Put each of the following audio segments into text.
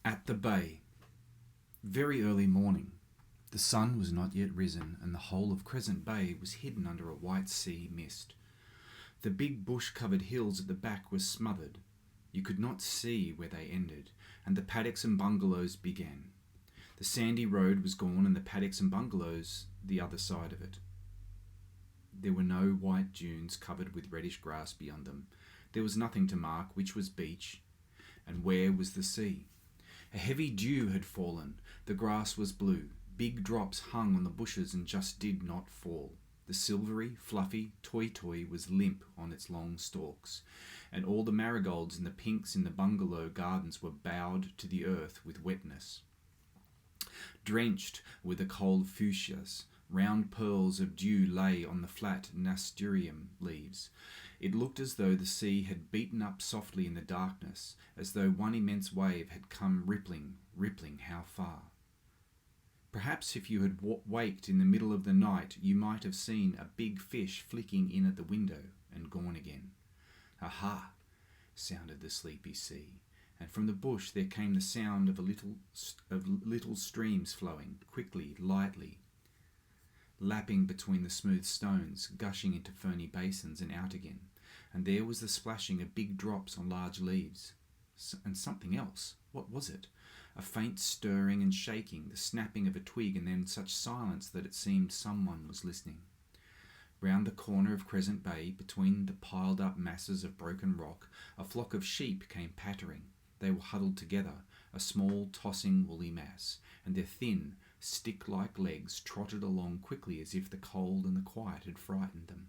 At the bay. Very early morning. The sun was not yet risen, and the whole of Crescent Bay was hidden under a white sea mist. The big bush-covered hills at the back were smothered. You could not see where they ended, and the paddocks and bungalows began. The sandy road was gone, and the paddocks and bungalows the other side of it. There were no white dunes covered with reddish grass beyond them. There was nothing to mark which was beach and where was the sea. A heavy dew had fallen. The grass was blue. Big drops hung on the bushes and just did not fall. The silvery, fluffy toy was limp on its long stalks, and all the marigolds and the pinks in the bungalow gardens were bowed to the earth with wetness. Drenched were the cold fuchsias. Round pearls of dew lay on the flat nasturtium leaves. It looked as though the sea had beaten up softly in the darkness, as though one immense wave had come rippling how far. Perhaps if you had waked in the middle of the night, you might have seen a big fish flicking in at the window and gone again. Aha! Sounded the sleepy sea, and from the bush there came the sound of little streams flowing, quickly, lightly, lapping between the smooth stones, gushing into ferny basins and out again, and there was the splashing of big drops on large leaves. And something else. What was it? A faint stirring and shaking, the snapping of a twig, and then such silence that it seemed someone was listening. Round the corner of Crescent Bay, between the piled-up masses of broken rock, a flock of sheep came pattering. They were huddled together, a small, tossing, woolly mass, and their thin, stick-like legs trotted along quickly as if the cold and the quiet had frightened them.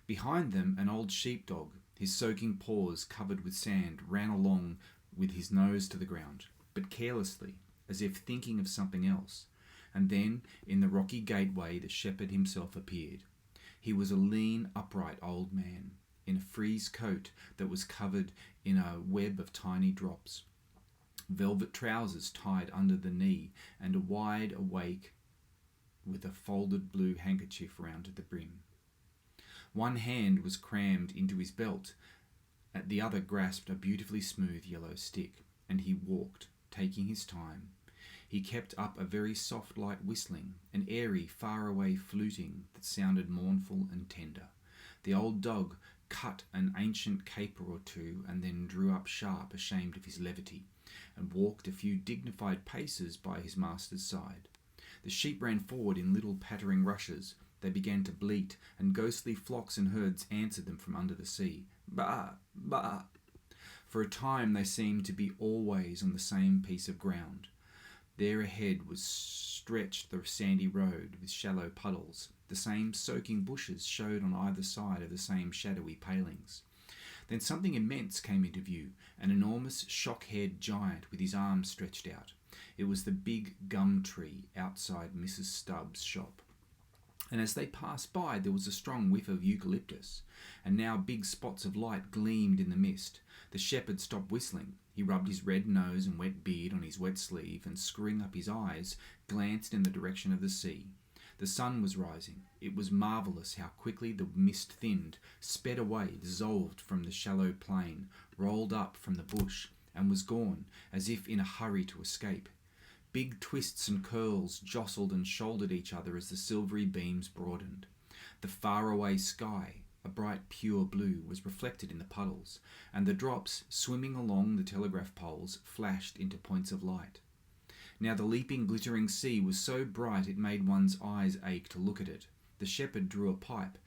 Behind them, an old sheepdog, his soaking paws covered with sand, ran along with his nose to the ground, but carelessly, as if thinking of something else. And then, in the rocky gateway, the shepherd himself appeared. He was a lean, upright old man, in a frieze coat that was covered in a web of tiny drops, velvet trousers tied under the knee, and a wide awake with a folded blue handkerchief round the brim. One hand was crammed into his belt, the other grasped a beautifully smooth yellow stick, and he walked, taking his time. He kept up a very soft light whistling, an airy, far-away fluting that sounded mournful and tender. The old dog cut an ancient caper or two, and then drew up sharp, ashamed of his levity, and walked a few dignified paces by his master's side. The sheep ran forward in little pattering rushes. They began to bleat, and ghostly flocks and herds answered them from under the sea. Ba! Ba! For a time they seemed to be always on the same piece of ground. There ahead was stretched the sandy road with shallow puddles. The same soaking bushes showed on either side of the same shadowy palings. Then something immense came into view, an enormous shock-haired giant with his arms stretched out. It was the big gum tree outside Mrs. Stubbs' shop. And as they passed by, there was a strong whiff of eucalyptus, and now big spots of light gleamed in the mist. The shepherd stopped whistling. He rubbed his red nose and wet beard on his wet sleeve, and screwing up his eyes, glanced in the direction of the sea. The sun was rising. It was marvellous how quickly the mist thinned, sped away, dissolved from the shallow plain, rolled up from the bush, and was gone, as if in a hurry to escape. Big twists and curls jostled and shouldered each other as the silvery beams broadened. The far-away sky, a bright pure blue, was reflected in the puddles, and the drops, swimming along the telegraph poles, flashed into points of light. Now the leaping, glittering sea was so bright it made one's eyes ache to look at it. The shepherd drew a pipe,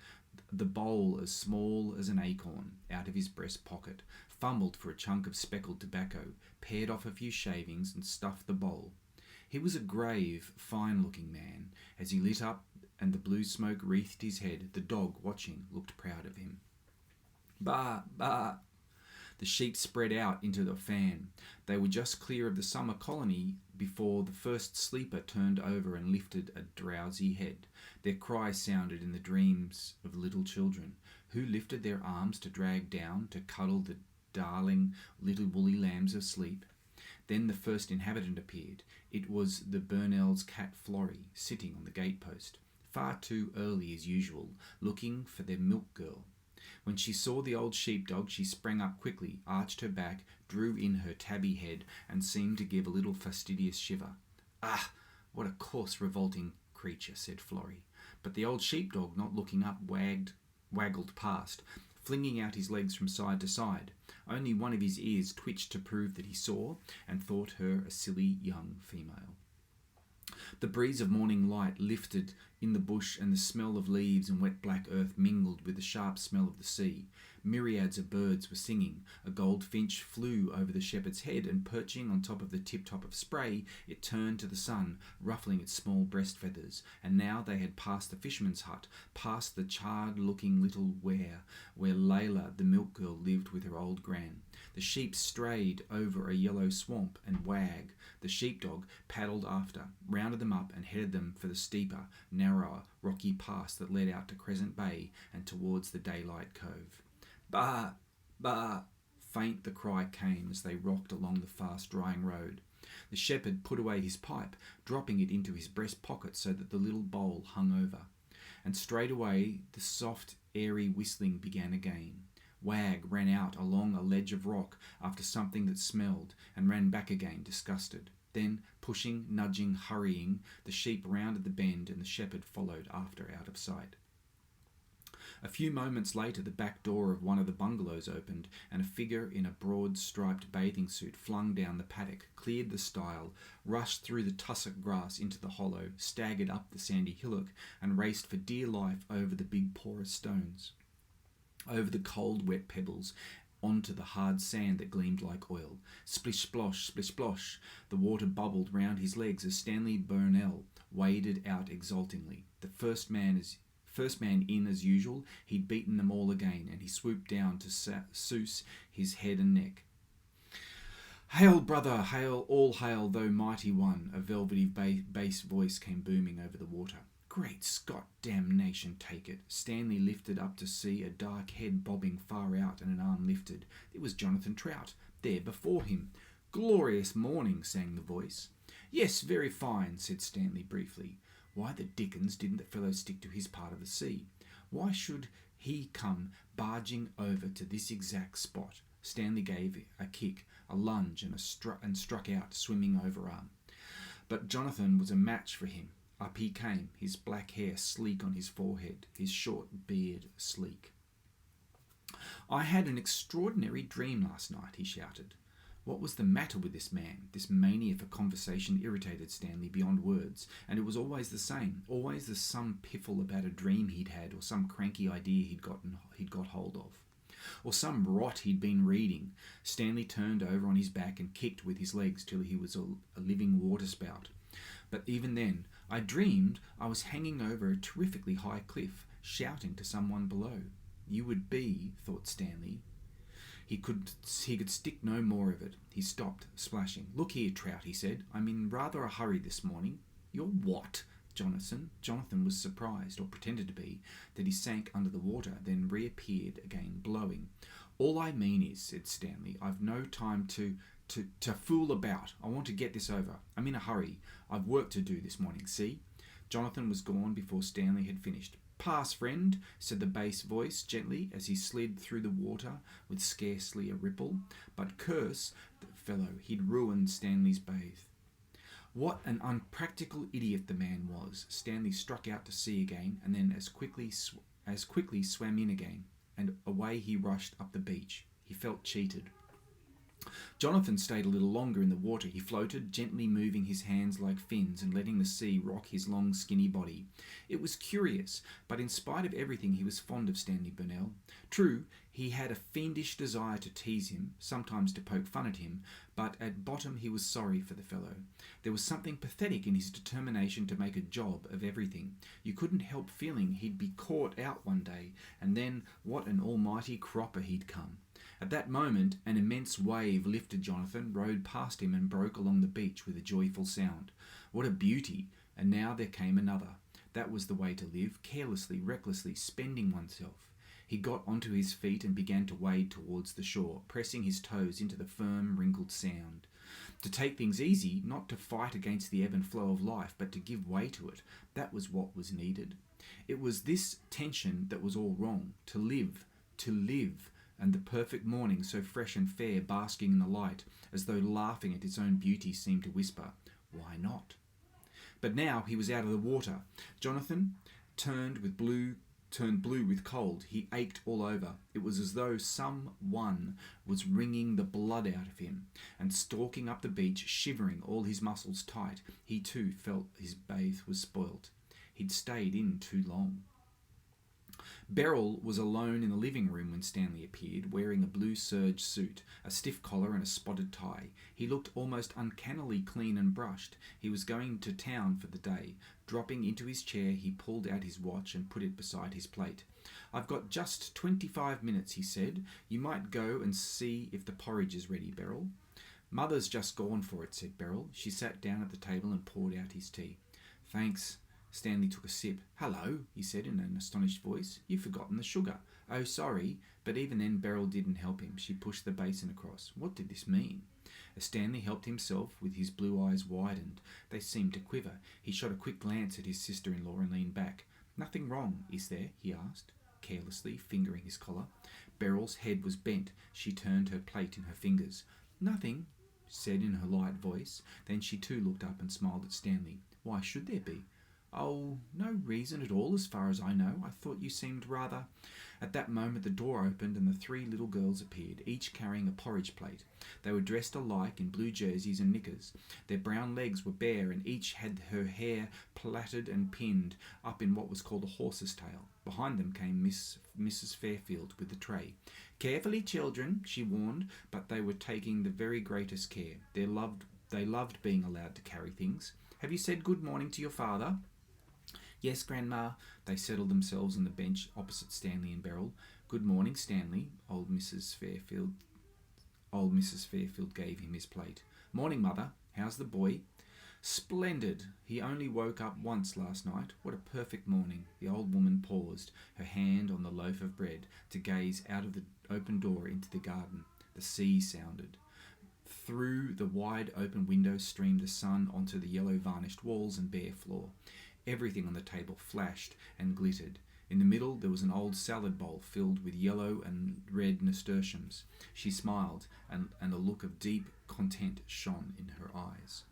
the bowl as small as an acorn, out of his breast pocket, fumbled for a chunk of speckled tobacco, pared off a few shavings, and stuffed the bowl. He was a grave, fine-looking man. As he lit up and the blue smoke wreathed his head, the dog, watching, looked proud of him. Ba! Ba! The sheep spread out into the fan. They were just clear of the summer colony before the first sleeper turned over and lifted a drowsy head. Their cry sounded in the dreams of little children, who lifted their arms to drag down, to cuddle the darling little woolly lambs of sleep. Then the first inhabitant appeared. It was the Burnells' cat Florrie, sitting on the gatepost, far too early as usual, looking for their milk girl. When she saw the old sheepdog, she sprang up quickly, arched her back, drew in her tabby head, and seemed to give a little fastidious shiver. "Ah, what a coarse, revolting creature," said Florrie. But the old sheepdog, not looking up, waggled past, flinging out his legs from side to side. Only one of his ears twitched to prove that he saw, and thought her a silly young female. The breeze of morning light lifted in the bush, and the smell of leaves and wet black earth mingled with the sharp smell of the sea. Myriads of birds were singing. A goldfinch flew over the shepherd's head, and perching on top of the tip-top of spray, it turned to the sun, ruffling its small breast feathers. And now they had passed the fisherman's hut, past the charred-looking little where Layla, the milk girl, lived with her old gran. The sheep strayed over a yellow swamp, and Wag, the sheepdog, paddled after, rounded them up, and headed them for the steeper, narrower, rocky pass that led out to Crescent Bay and towards the Daylight Cove. "Bah! Bah!" Faint the cry came as they rocked along the fast-drying road. The shepherd put away his pipe, dropping it into his breast pocket so that the little bowl hung over. And straightway the soft, airy whistling began again. Wag ran out along a ledge of rock after something that smelled, and ran back again, disgusted. Then, pushing, nudging, hurrying, the sheep rounded the bend, and the shepherd followed after out of sight. A few moments later, the back door of one of the bungalows opened, and a figure in a broad striped bathing suit flung down the paddock, cleared the stile, rushed through the tussock grass into the hollow, staggered up the sandy hillock, and raced for dear life over the big porous stones, over the cold wet pebbles, onto the hard sand that gleamed like oil. Splish-splosh, splish-splosh, the water bubbled round his legs as Stanley Burnell waded out exultingly. The first man in as usual, he'd beaten them all again, and he swooped down to souse his head and neck. "Hail, brother, hail, all hail, thou mighty one," a velvety bass voice came booming over the water. "Great Scott, damnation take it." Stanley lifted up to see a dark head bobbing far out and an arm lifted. It was Jonathan Trout, there before him. "Glorious morning," sang the voice. "Yes, very fine," said Stanley briefly. Why the dickens didn't the fellow stick to his part of the sea? Why should he come barging over to this exact spot? Stanley gave a kick, a lunge, and struck out, swimming overarm. But Jonathan was a match for him. Up he came, his black hair sleek on his forehead, his short beard sleek. "I had an extraordinary dream last night," he shouted. What was the matter with this man? This mania for conversation irritated Stanley beyond words, and it was always the same. Always there's some piffle about a dream he'd had, or some cranky idea he'd got hold of, or some rot he'd been reading. Stanley turned over on his back and kicked with his legs till he was a living waterspout. But even then, I dreamed I was hanging over a terrifically high cliff, shouting to someone below. You would be, thought Stanley. He could stick no more of it. He stopped, splashing. "Look here, Trout," he said. "I'm in rather a hurry this morning." "You're what, Jonathan?" Jonathan was surprised, or pretended to be, that he sank under the water, then reappeared again, blowing. "All I mean is," said Stanley, "I've no time to fool about. I want to get this over. I'm in a hurry. I've work to do this morning, see?" Jonathan was gone before Stanley had finished. "Pass, friend," said the bass voice gently as he slid through the water with scarcely a ripple. But curse the fellow, he'd ruined Stanley's bathe. What an unpractical idiot the man was. Stanley struck out to sea again, and then as quickly swam in again, and away he rushed up the beach. He felt cheated. Jonathan stayed a little longer in the water. He floated, gently moving his hands like fins and letting the sea rock his long, skinny body. It was curious, but in spite of everything he was fond of Stanley Burnell. True, he had a fiendish desire to tease him, sometimes to poke fun at him, but at bottom he was sorry for the fellow. There was something pathetic in his determination to make a job of everything. You couldn't help feeling he'd be caught out one day, and then what an almighty cropper he'd come. At that moment, an immense wave lifted Jonathan, rode past him, and broke along the beach with a joyful sound. What a beauty! And now there came another. That was the way to live, carelessly, recklessly, spending oneself. He got onto his feet and began to wade towards the shore, pressing his toes into the firm, wrinkled sand. To take things easy, not to fight against the ebb and flow of life, but to give way to it, that was what was needed. It was this tension that was all wrong. To live, to live, and the perfect morning, so fresh and fair, basking in the light, as though laughing at its own beauty, seemed to whisper, "Why not?" But now he was out of the water. Jonathan turned blue with cold. He ached all over. It was as though someone was wringing the blood out of him, and stalking up the beach, shivering, all his muscles tight. He too felt his bathe was spoilt. He'd stayed in too long. Beryl was alone in the living room when Stanley appeared, wearing a blue serge suit, a stiff collar and a spotted tie. He looked almost uncannily clean and brushed. He was going to town for the day. Dropping into his chair, he pulled out his watch and put it beside his plate. "I've got just 25 minutes, he said. "You might go and see if the porridge is ready, Beryl." "Mother's just gone for it," said Beryl. She sat down at the table and poured out his tea. "Thanks." Stanley took a sip. "Hello," he said in an astonished voice. "You've forgotten the sugar." "Oh, sorry." But even then Beryl didn't help him. She pushed the basin across. What did this mean? As Stanley helped himself, with his blue eyes widened, they seemed to quiver. He shot a quick glance at his sister-in-law and leaned back. "Nothing wrong, is there?" he asked, carelessly, fingering his collar. Beryl's head was bent. She turned her plate in her fingers. "Nothing," said in her light voice. Then she too looked up and smiled at Stanley. "Why should there be?" "Oh, no reason at all as far as I know. I thought you seemed rather—" At that moment the door opened and the three little girls appeared, each carrying a porridge plate. They were dressed alike in blue jerseys and knickers. Their brown legs were bare, and each had her hair plaited and pinned up in what was called a horse's tail. Behind them came Mrs. Fairfield with the tray. "Carefully, children," she warned, but they were taking the very greatest care. They loved being allowed to carry things. "Have you said good morning to your father?" "Yes, Grandma." They settled themselves on the bench opposite Stanley and Beryl. "Good morning, Stanley." Old Mrs. Fairfield gave him his plate. "Morning, Mother. How's the boy?" "Splendid. He only woke up once last night. What a perfect morning." The old woman paused, her hand on the loaf of bread, to gaze out of the open door into the garden. The sea sounded. Through the wide open window streamed the sun onto the yellow varnished walls and bare floor. Everything on the table flashed and glittered. In the middle there was an old salad bowl filled with yellow and red nasturtiums. She smiled, and a look of deep content shone in her eyes.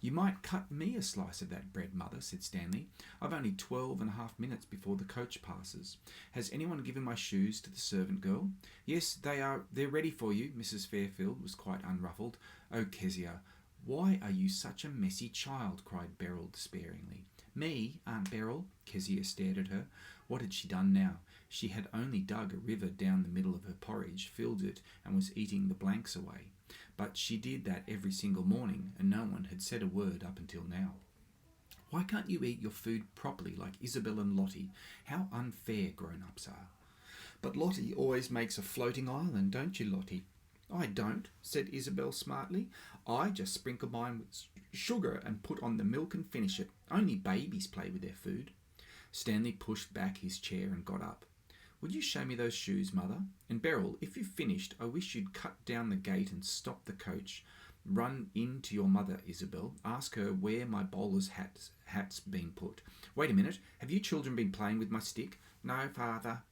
"You might cut me a slice of that bread, Mother," said Stanley. "I've only 12.5 minutes before the coach passes. Has anyone given my shoes to the servant girl?" "Yes, they're ready for you." Mrs. Fairfield was quite unruffled. "Oh, Kezia, why are you such a messy child?" cried Beryl despairingly. "Me, Aunt Beryl?" Kezia stared at her. What had she done now? She had only dug a river down the middle of her porridge, filled it, and was eating the blanks away. But she did that every single morning, and no one had said a word up until now. "Why can't you eat your food properly like Isabel and Lottie? How unfair grown-ups are." "But Lottie always makes a floating island, don't you, Lottie?" "I don't," said Isabel smartly. "I just sprinkle mine with sugar and put on the milk and finish it. Only babies play with their food." Stanley pushed back his chair and got up. "Would you show me those shoes, Mother? And Beryl, if you've finished, I wish you'd cut down the gate and stop the coach. Run in to your mother, Isabel. Ask her where my bowler's hat's been put. Wait a minute, have you children been playing with my stick?" "No, Father."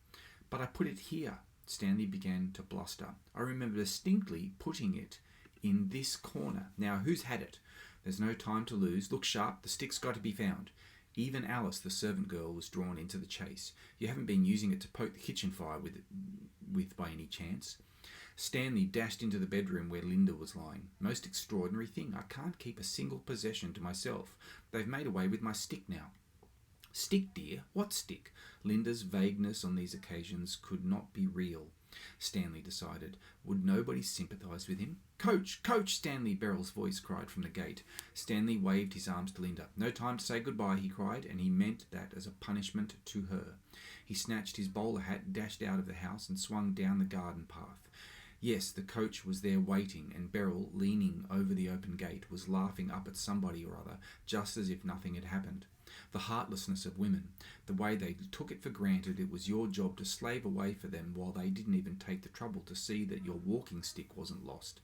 "But I put it here." Stanley began to bluster. "I remember distinctly putting it in this corner. Now, who's had it? There's no time to lose. Look sharp, the stick's got to be found." Even Alice, the servant girl, was drawn into the chase. "You haven't been using it to poke the kitchen fire with by any chance?" Stanley dashed into the bedroom where Linda was lying. "Most extraordinary thing. I can't keep a single possession to myself. They've made away with my stick now." "Stick, dear? What stick?" Linda's vagueness on these occasions could not be real. Stanley decided. Would nobody sympathise with him? "Coach! Coach, Stanley!" Beryl's voice cried from the gate. Stanley waved his arms to Linda. "No time to say goodbye," he cried, and he meant that as a punishment to her. He snatched his bowler hat, dashed out of the house, and swung down the garden path. Yes, the coach was there waiting, and Beryl, leaning over the open gate, was laughing up at somebody or other, just as if nothing had happened. The heartlessness of women, the way they took it for granted it was your job to slave away for them while they didn't even take the trouble to see that your walking stick wasn't lost.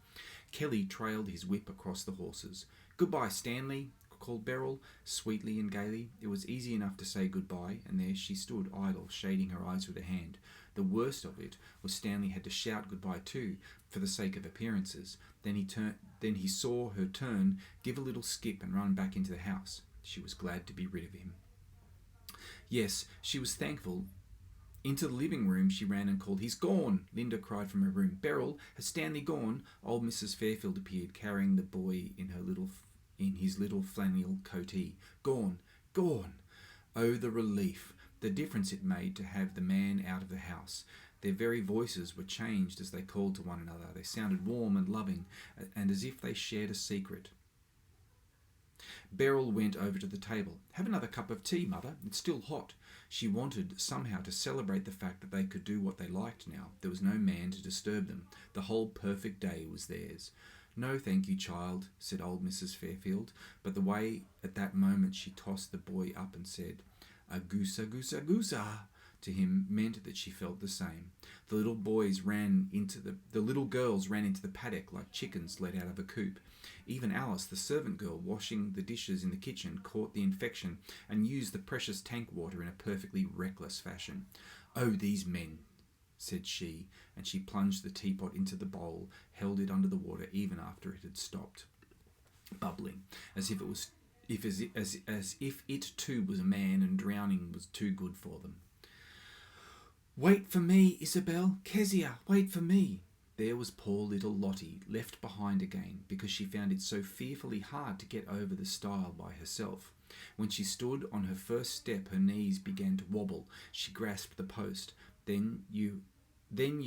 Kelly trailed his whip across the horses. "Goodbye, Stanley," called Beryl, sweetly and gaily. It was easy enough to say goodbye, and there she stood, idle, shading her eyes with her hand. The worst of it was Stanley had to shout goodbye too, for the sake of appearances. Then he saw her turn, give a little skip, and run back into the house. She was glad to be rid of him. Yes, she was thankful. Into the living room she ran and called, "He's gone!" Linda cried from her room. "Beryl, has Stanley gone?" Old Mrs. Fairfield appeared, carrying the boy in his little flannel coatee. "Gone! Gone!" Oh, the relief, the difference it made to have the man out of the house. Their very voices were changed as they called to one another. They sounded warm and loving, and as if they shared a secret. Beryl went over to the table. "Have another cup of tea, Mother. It's still hot." She wanted somehow to celebrate the fact that they could do what they liked now. There was no man to disturb them. The whole perfect day was theirs. "No, thank you, child," said old Mrs. Fairfield, but the way at that moment she tossed the boy up and said, "A goose, a goose, a goose, ah," to him meant that she felt the same. The little girls ran into the paddock like chickens let out of a coop. Even Alice, the servant girl washing the dishes in the kitchen, caught the infection and used the precious tank water in a perfectly reckless fashion. "Oh, these men," said she, and she plunged the teapot into the bowl, held it under the water even after it had stopped bubbling, as if it too was a man and drowning was too good for them. "Wait for me, Isabel. Kezia, wait for me." There was poor little Lottie, left behind again, because she found it so fearfully hard to get over the stile by herself. When she stood on her first step, her knees began to wobble. She grasped the post. Then you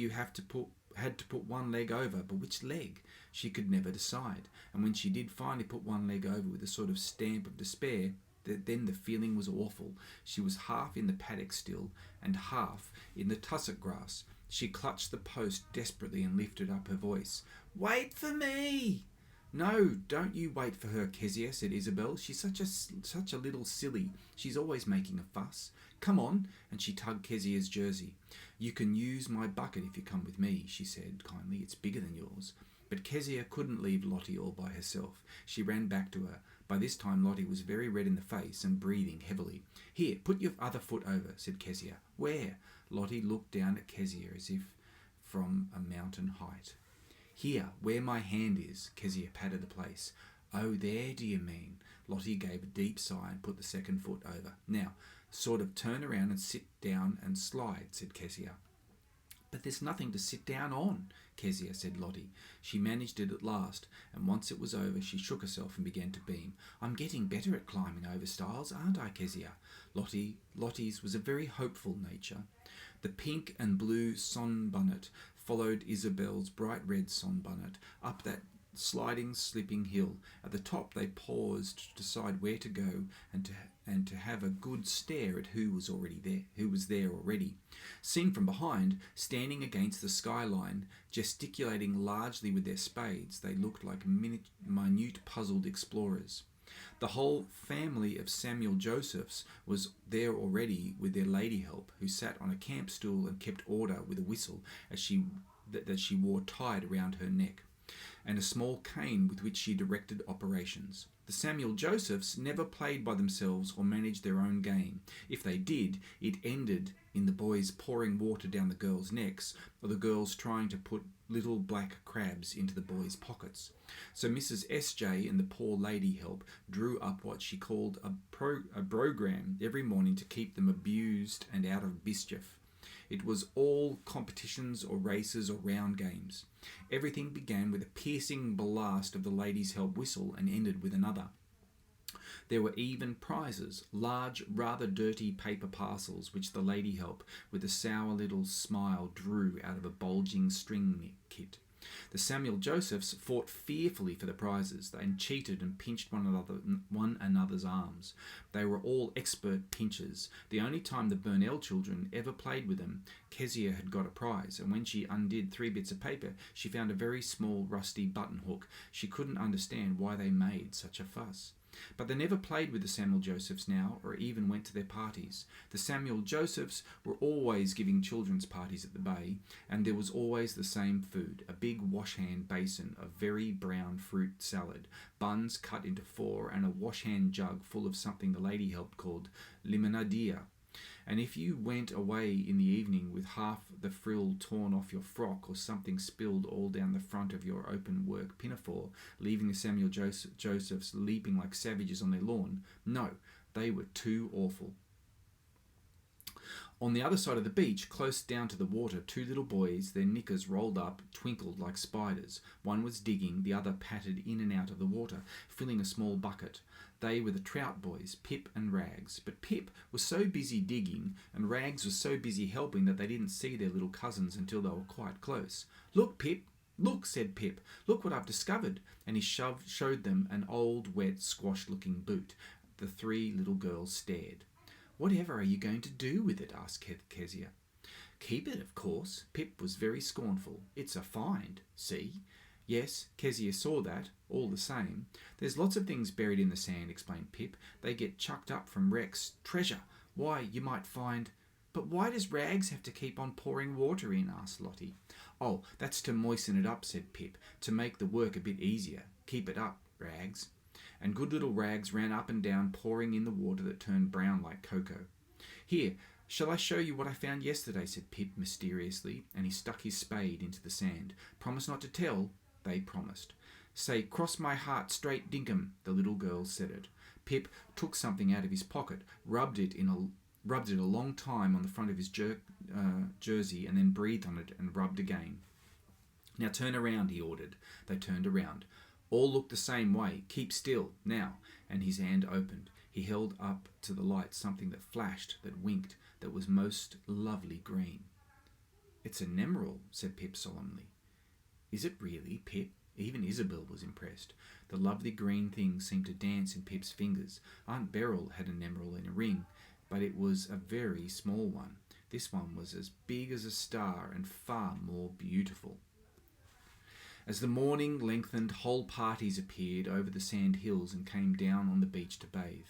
had to put one leg over, but which leg? She could never decide. And when she did finally put one leg over with a sort of stamp of despair, then the feeling was awful. She was half in the paddock still, and half in the tussock grass. She clutched the post desperately and lifted up her voice. "Wait for me!" "No, don't you wait for her, Kezia," said Isabel. "She's such a little silly. She's always making a fuss. Come on," and she tugged Kezia's jersey. "You can use my bucket if you come with me," she said kindly. "It's bigger than yours." But Kezia couldn't leave Lottie all by herself. She ran back to her. By this time Lottie was very red in the face and breathing heavily. "Here, put your other foot over," said Kezia. "Where?" Lottie looked down at Kezia as if from a mountain height. "Here, where my hand is." Kezia patted the place. "Oh, there, do you mean?" Lottie gave a deep sigh and put the second foot over. "Now, sort of turn around and sit down and slide," said Kezia. "But there's nothing to sit down on," Kezia said Lottie. She managed it at last, and once it was over she shook herself and began to beam. "I'm getting better at climbing over stiles, aren't I, Kezia?" Lottie's was a very hopeful nature. The pink and blue sunbonnet followed Isabel's bright red sunbonnet up that sliding, slipping hill. At the top they paused to decide where to go and to have a good stare at who was there already. Seen from behind, standing against the skyline, gesticulating largely with their spades, they looked like minute puzzled explorers. The whole family of Samuel Josephs was there already with their lady help, who sat on a camp stool and kept order with a whistle that she wore tied around her neck, and a small cane with which she directed operations. The Samuel Josephs never played by themselves or managed their own game. If they did, it ended in the boys pouring water down the girls' necks, or the girls trying to put little black crabs into the boys' pockets. So Mrs. S.J. and the poor lady help drew up what she called a program every morning to keep them abused and out of mischief. It was all competitions or races or round games. Everything began with a piercing blast of the ladies' help whistle and ended with another. There were even prizes, large, rather dirty paper parcels which the lady help, with a sour little smile, drew out of a bulging string kit. The Samuel Josephs fought fearfully for the prizes. They cheated and pinched one another's arms. They were all expert pinchers. The only time the Burnell children ever played with them, Kezia had got a prize, and when she undid 3 bits of paper, she found a very small rusty button hook. She couldn't understand why they made such a fuss. But they never played with the Samuel Josephs now, or even went to their parties. The Samuel Josephs were always giving children's parties at the Bay, and there was always the same food, a big wash-hand basin of very brown fruit salad, buns cut into four, and a wash-hand jug full of something the lady helped called limonadilla. And if you went away in the evening with half the frill torn off your frock or something spilled all down the front of your open work pinafore, leaving the Samuel Josephs leaping like savages on their lawn, no, they were too awful. On the other side of the beach, close down to the water, two little boys, their knickers rolled up, twinkled like spiders. One was digging, the other pattered in and out of the water, filling a small bucket. They were the Trout boys, Pip and Rags. But Pip was so busy digging, and Rags was so busy helping that they didn't see their little cousins until they were quite close. "Look, Pip! Look," said Pip. "Look what I've discovered." And he showed them an old, wet, squash-looking boot. The three little girls stared. "Whatever are you going to do with it?" asked Kezia. "Keep it, of course." Pip was very scornful. "It's a find, see?" Yes, Kezia saw that, all the same. "There's lots of things buried in the sand," explained Pip. "They get chucked up from wrecks. Treasure. Why, you might find—" "But why does Rags have to keep on pouring water in?" asked Lottie. "Oh, that's to moisten it up," said Pip, "to make the work a bit easier. Keep it up, Rags." And good little Rags ran up and down, pouring in the water that turned brown like cocoa. "Here, shall I show you what I found yesterday?" said Pip mysteriously, and he stuck his spade into the sand. "Promise not to tell." They promised. "Say, 'Cross my heart, straight dinkum,'" the little girls said it. Pip took something out of his pocket, rubbed it a long time on the front of his jersey, and then breathed on it and rubbed again. "Now turn around," he ordered. They turned around. "All look the same way. Keep still, now." And his hand opened. He held up to the light something that flashed, that winked, that was most lovely green. "It's an emerald," said Pip solemnly. "Is it really, Pip?" Even Isabel was impressed. The lovely green thing seemed to dance in Pip's fingers. Aunt Beryl had an emerald in a ring, but it was a very small one. This one was as big as a star and far more beautiful. As the morning lengthened, whole parties appeared over the sand hills and came down on the beach to bathe.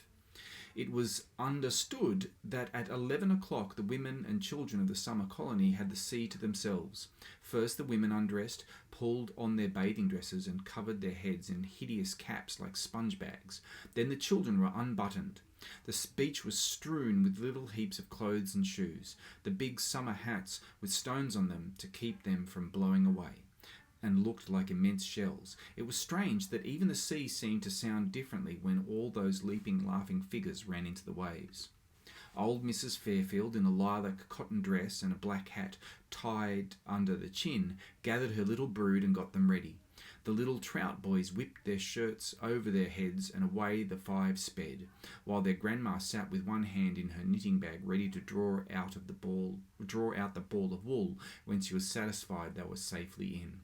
It was understood that at 11 o'clock the women and children of the summer colony had the sea to themselves. First the women undressed, pulled on their bathing dresses and covered their heads in hideous caps like sponge bags. Then the children were unbuttoned. The beach was strewn with little heaps of clothes and shoes, the big summer hats with stones on them to keep them from blowing away, and looked like immense shells. It was strange that even the sea seemed to sound differently when all those leaping, laughing figures ran into the waves. Old Mrs. Fairfield, in a lilac cotton dress and a black hat tied under the chin, gathered her little brood and got them ready. The little Trout boys whipped their shirts over their heads, and away the five sped, while their grandma sat with one hand in her knitting bag, ready to draw out the ball of wool when she was satisfied they were safely in.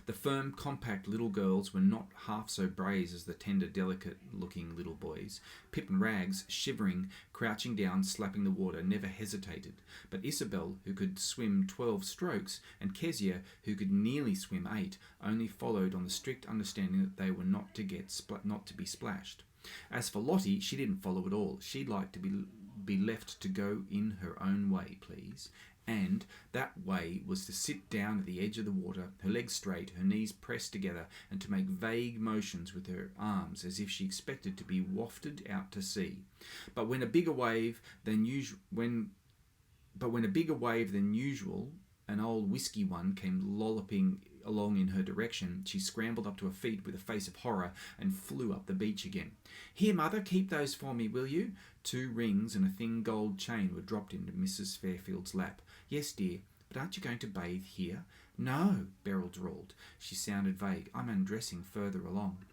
The firm, compact little girls were not half so brave as the tender, delicate-looking little boys. Pip and Rags, shivering, crouching down, slapping the water, never hesitated. But Isabel, who could swim 12 strokes, and Kezia, who could nearly swim 8, only followed on the strict understanding that they were not to be splashed. As for Lottie, she didn't follow at all. She'd like to be left to go in her own way, please. And that way was to sit down at the edge of the water, her legs straight, her knees pressed together, and to make vague motions with her arms as if she expected to be wafted out to sea. But when a bigger wave than usual, an old whisky one, came lolloping along in her direction, she scrambled up to her feet with a face of horror and flew up the beach again. "Here, Mother, keep those for me, will you?" 2 rings and a thin gold chain were dropped into Mrs. Fairfield's lap. "Yes, dear, but aren't you going to bathe here?" "No," Beryl drawled. She sounded vague. "I'm undressing further along."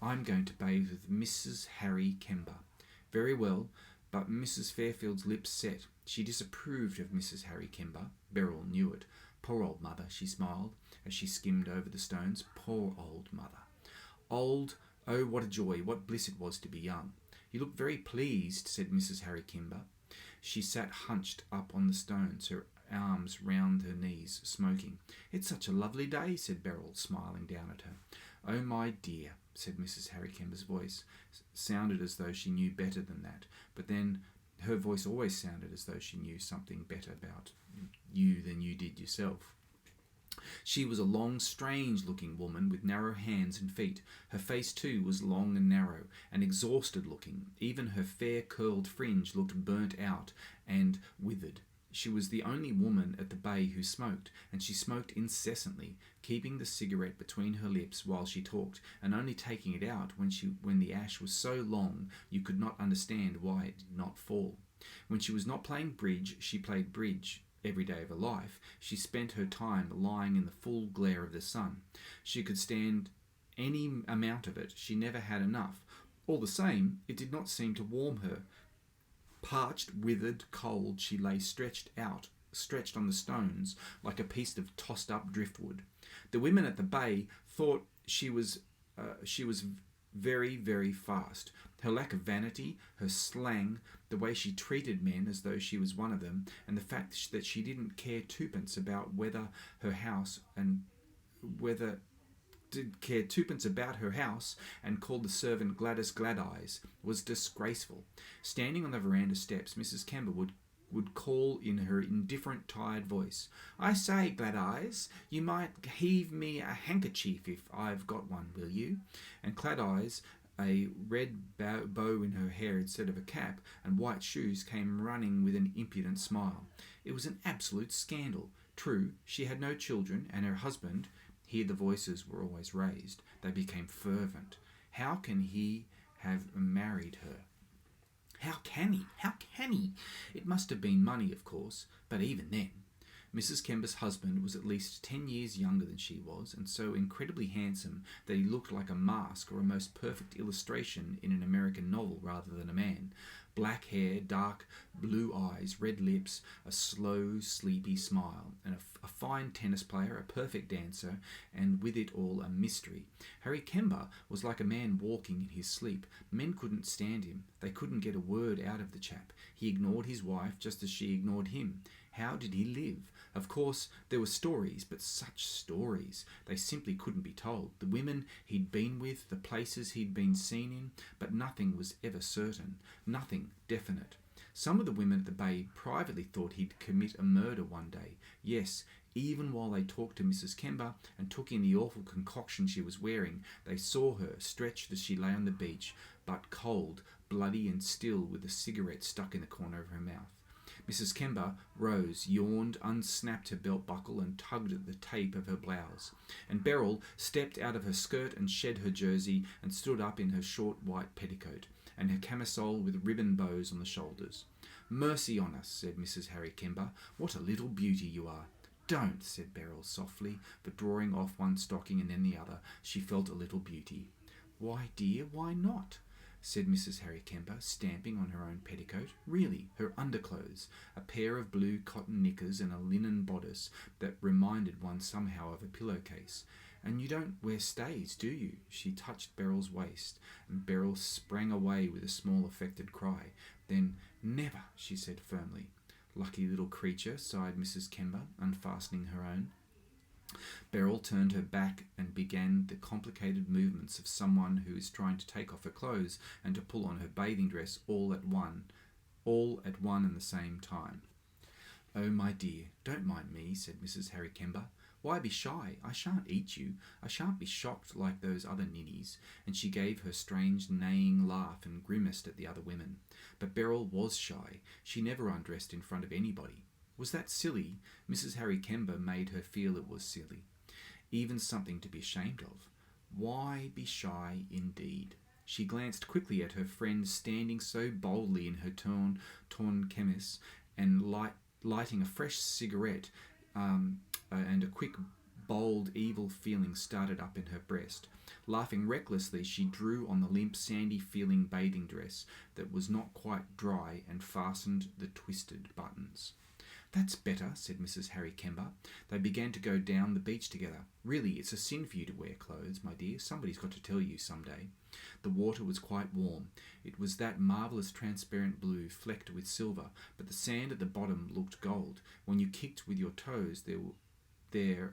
"I'm going to bathe with Mrs. Harry Kember." "Very well," but Mrs. Fairfield's lips set. She disapproved of Mrs. Harry Kember. Beryl knew it. "Poor old mother," she smiled as she skimmed over the stones. "Poor old mother." Old, oh, what a joy, what bliss it was to be young. "You look very pleased," said Mrs. Harry Kember. She sat hunched up on the stones, her arms round her knees, smoking. "It's such a lovely day," said Beryl, smiling down at her. "Oh, my dear," said Mrs. Harry Kember's voice. Sounded as though she knew better than that, but then her voice always sounded as though she knew something better about you than you did yourself. She was a long, strange-looking woman with narrow hands and feet. Her face, too, was long and narrow, and exhausted-looking. Even her fair curled fringe looked burnt out and withered. She was the only woman at the bay who smoked, and she smoked incessantly, keeping the cigarette between her lips while she talked, and only taking it out when the ash was so long you could not understand why it did not fall. When she was not playing bridge, she played bridge. Every day of her life, she spent her time lying in the full glare of the sun. She could stand any amount of it. She never had enough. All the same, it did not seem to warm her. Parched, withered, cold, she lay stretched on the stones like a piece of tossed-up driftwood. The women at the bay thought she was very, very fast. Her lack of vanity, her slang, the way she treated men as though she was one of them, and the fact that she didn't care twopence about her house and called the servant Gladys Gladeyes was disgraceful. Standing on the veranda steps, Mrs. Kember would call in her indifferent, tired voice, "I say, Gladeyes, you might heave me a handkerchief if I've got one, will you?" And Gladeyes, a red bow in her hair instead of a cap, and white shoes, came running with an impudent smile. It was an absolute scandal. True, she had no children, and her husband, here the voices were always raised, they became fervent. How can he have married her? How can he? How can he? It must have been money, of course, but even then. Mrs. Kember's husband was at least 10 years younger than she was, and so incredibly handsome that he looked like a mask or a most perfect illustration in an American novel rather than a man. Black hair, dark blue eyes, red lips, a slow, sleepy smile, and a fine tennis player, a perfect dancer, and with it all a mystery. Harry Kember was like a man walking in his sleep. Men couldn't stand him. They couldn't get a word out of the chap. He ignored his wife just as she ignored him. How did he live? Of course, there were stories, but such stories. They simply couldn't be told. The women he'd been with, the places he'd been seen in, but nothing was ever certain, nothing definite. Some of the women at the bay privately thought he'd commit a murder one day. Yes, even while they talked to Mrs. Kember and took in the awful concoction she was wearing, they saw her stretched as she lay on the beach, but cold, bloody and still, with a cigarette stuck in the corner of her mouth. Mrs. Kember rose, yawned, unsnapped her belt buckle and tugged at the tape of her blouse. And Beryl stepped out of her skirt and shed her jersey and stood up in her short white petticoat and her camisole with ribbon bows on the shoulders. "Mercy on us," said Mrs. Harry Kember. "What a little beauty you are." "Don't," said Beryl softly, but drawing off one stocking and then the other, she felt a little beauty. "Why, dear, why not?" said Mrs. Harry Kember, stamping on her own petticoat. Really, her underclothes, a pair of blue cotton knickers and a linen bodice that reminded one somehow of a pillowcase. "And you don't wear stays, do you?" She touched Beryl's waist, and Beryl sprang away with a small affected cry. Then, "Never," she said firmly. "Lucky little creature," sighed Mrs. Kember, unfastening her own. Beryl turned her back and began the complicated movements of someone who is trying to take off her clothes and to pull on her bathing dress all at one and the same time. "Oh, my dear, don't mind me," said Mrs. Harry Kember. "Why be shy? I shan't eat you. I shan't be shocked like those other ninnies." And she gave her strange neighing laugh and grimaced at the other women. But Beryl was shy. She never undressed in front of anybody. Was that silly? Mrs. Harry Kember made her feel it was silly. Even something to be ashamed of. Why be shy indeed? She glanced quickly at her friend standing so boldly in her torn chemise and lighting a fresh cigarette, and a quick, bold, evil feeling started up in her breast. Laughing recklessly, she drew on the limp, sandy-feeling bathing dress that was not quite dry and fastened the twisted buttons. "That's better," said Mrs. Harry Kember. They began to go down the beach together. "Really, it's a sin for you to wear clothes, my dear. Somebody's got to tell you some day." The water was quite warm. It was that marvellous transparent blue flecked with silver, but the sand at the bottom looked gold. When you kicked with your toes, there there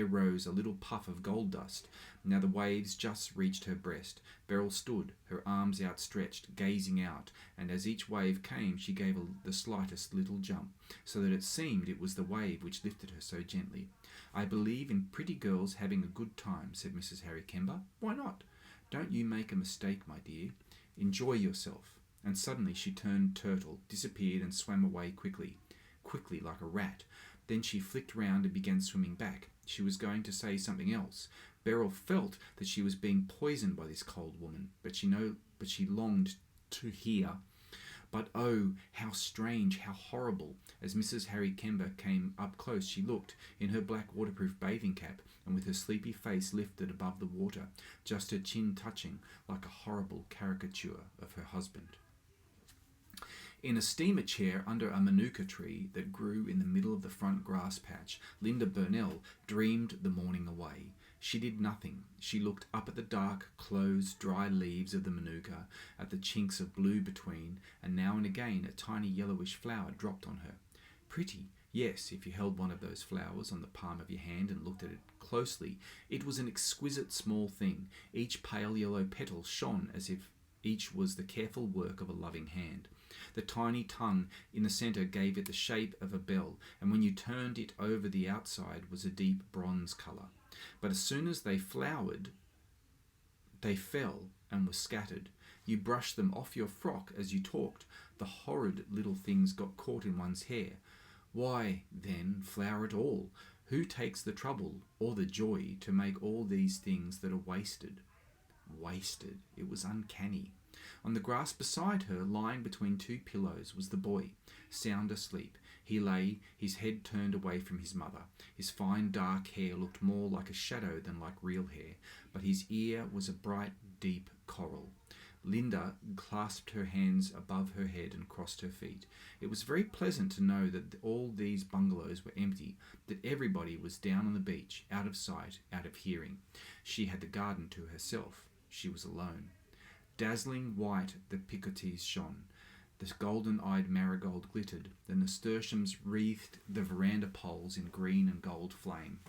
rose a little puff of gold dust. Now the waves just reached her breast. Beryl stood, her arms outstretched, gazing out, and as each wave came she gave the slightest little jump, so that it seemed it was the wave which lifted her so gently. "I believe in pretty girls having a good time," said Mrs. Harry Kember. "Why not? Don't you make a mistake, my dear. Enjoy yourself." And suddenly she turned turtle, disappeared, and swam away quickly like a rat. Then she flicked round and began swimming back. She was going to say something else. Beryl felt that she was being poisoned by this cold woman, but she longed to hear. But oh, how strange, how horrible! As Mrs. Harry Kember came up close, she looked, in her black waterproof bathing cap, and with her sleepy face lifted above the water, just her chin touching, like a horrible caricature of her husband. In a steamer chair under a manuka tree that grew in the middle of the front grass patch, Linda Burnell dreamed the morning away. She did nothing. She looked up at the dark, closed, dry leaves of the manuka, at the chinks of blue between, and now and again a tiny yellowish flower dropped on her. Pretty, yes, if you held one of those flowers on the palm of your hand and looked at it closely. It was an exquisite small thing. Each pale yellow petal shone as if each was the careful work of a loving hand. The tiny tongue in the centre gave it the shape of a bell, and when you turned it over the outside was a deep bronze colour. But as soon as they flowered, they fell and were scattered. You brushed them off your frock as you talked. The horrid little things got caught in one's hair. Why, then, flower at all? Who takes the trouble or the joy to make all these things that are wasted? Wasted. It was uncanny. On the grass beside her, lying between two pillows, was the boy, sound asleep. He lay, his head turned away from his mother. His fine dark hair looked more like a shadow than like real hair, but his ear was a bright, deep coral. Linda clasped her hands above her head and crossed her feet. It was very pleasant to know that all these bungalows were empty, that everybody was down on the beach, out of sight, out of hearing. She had the garden to herself. She was alone. Dazzling white the picotees shone. The golden-eyed marigold glittered. The nasturtiums wreathed the veranda poles in green and gold flame.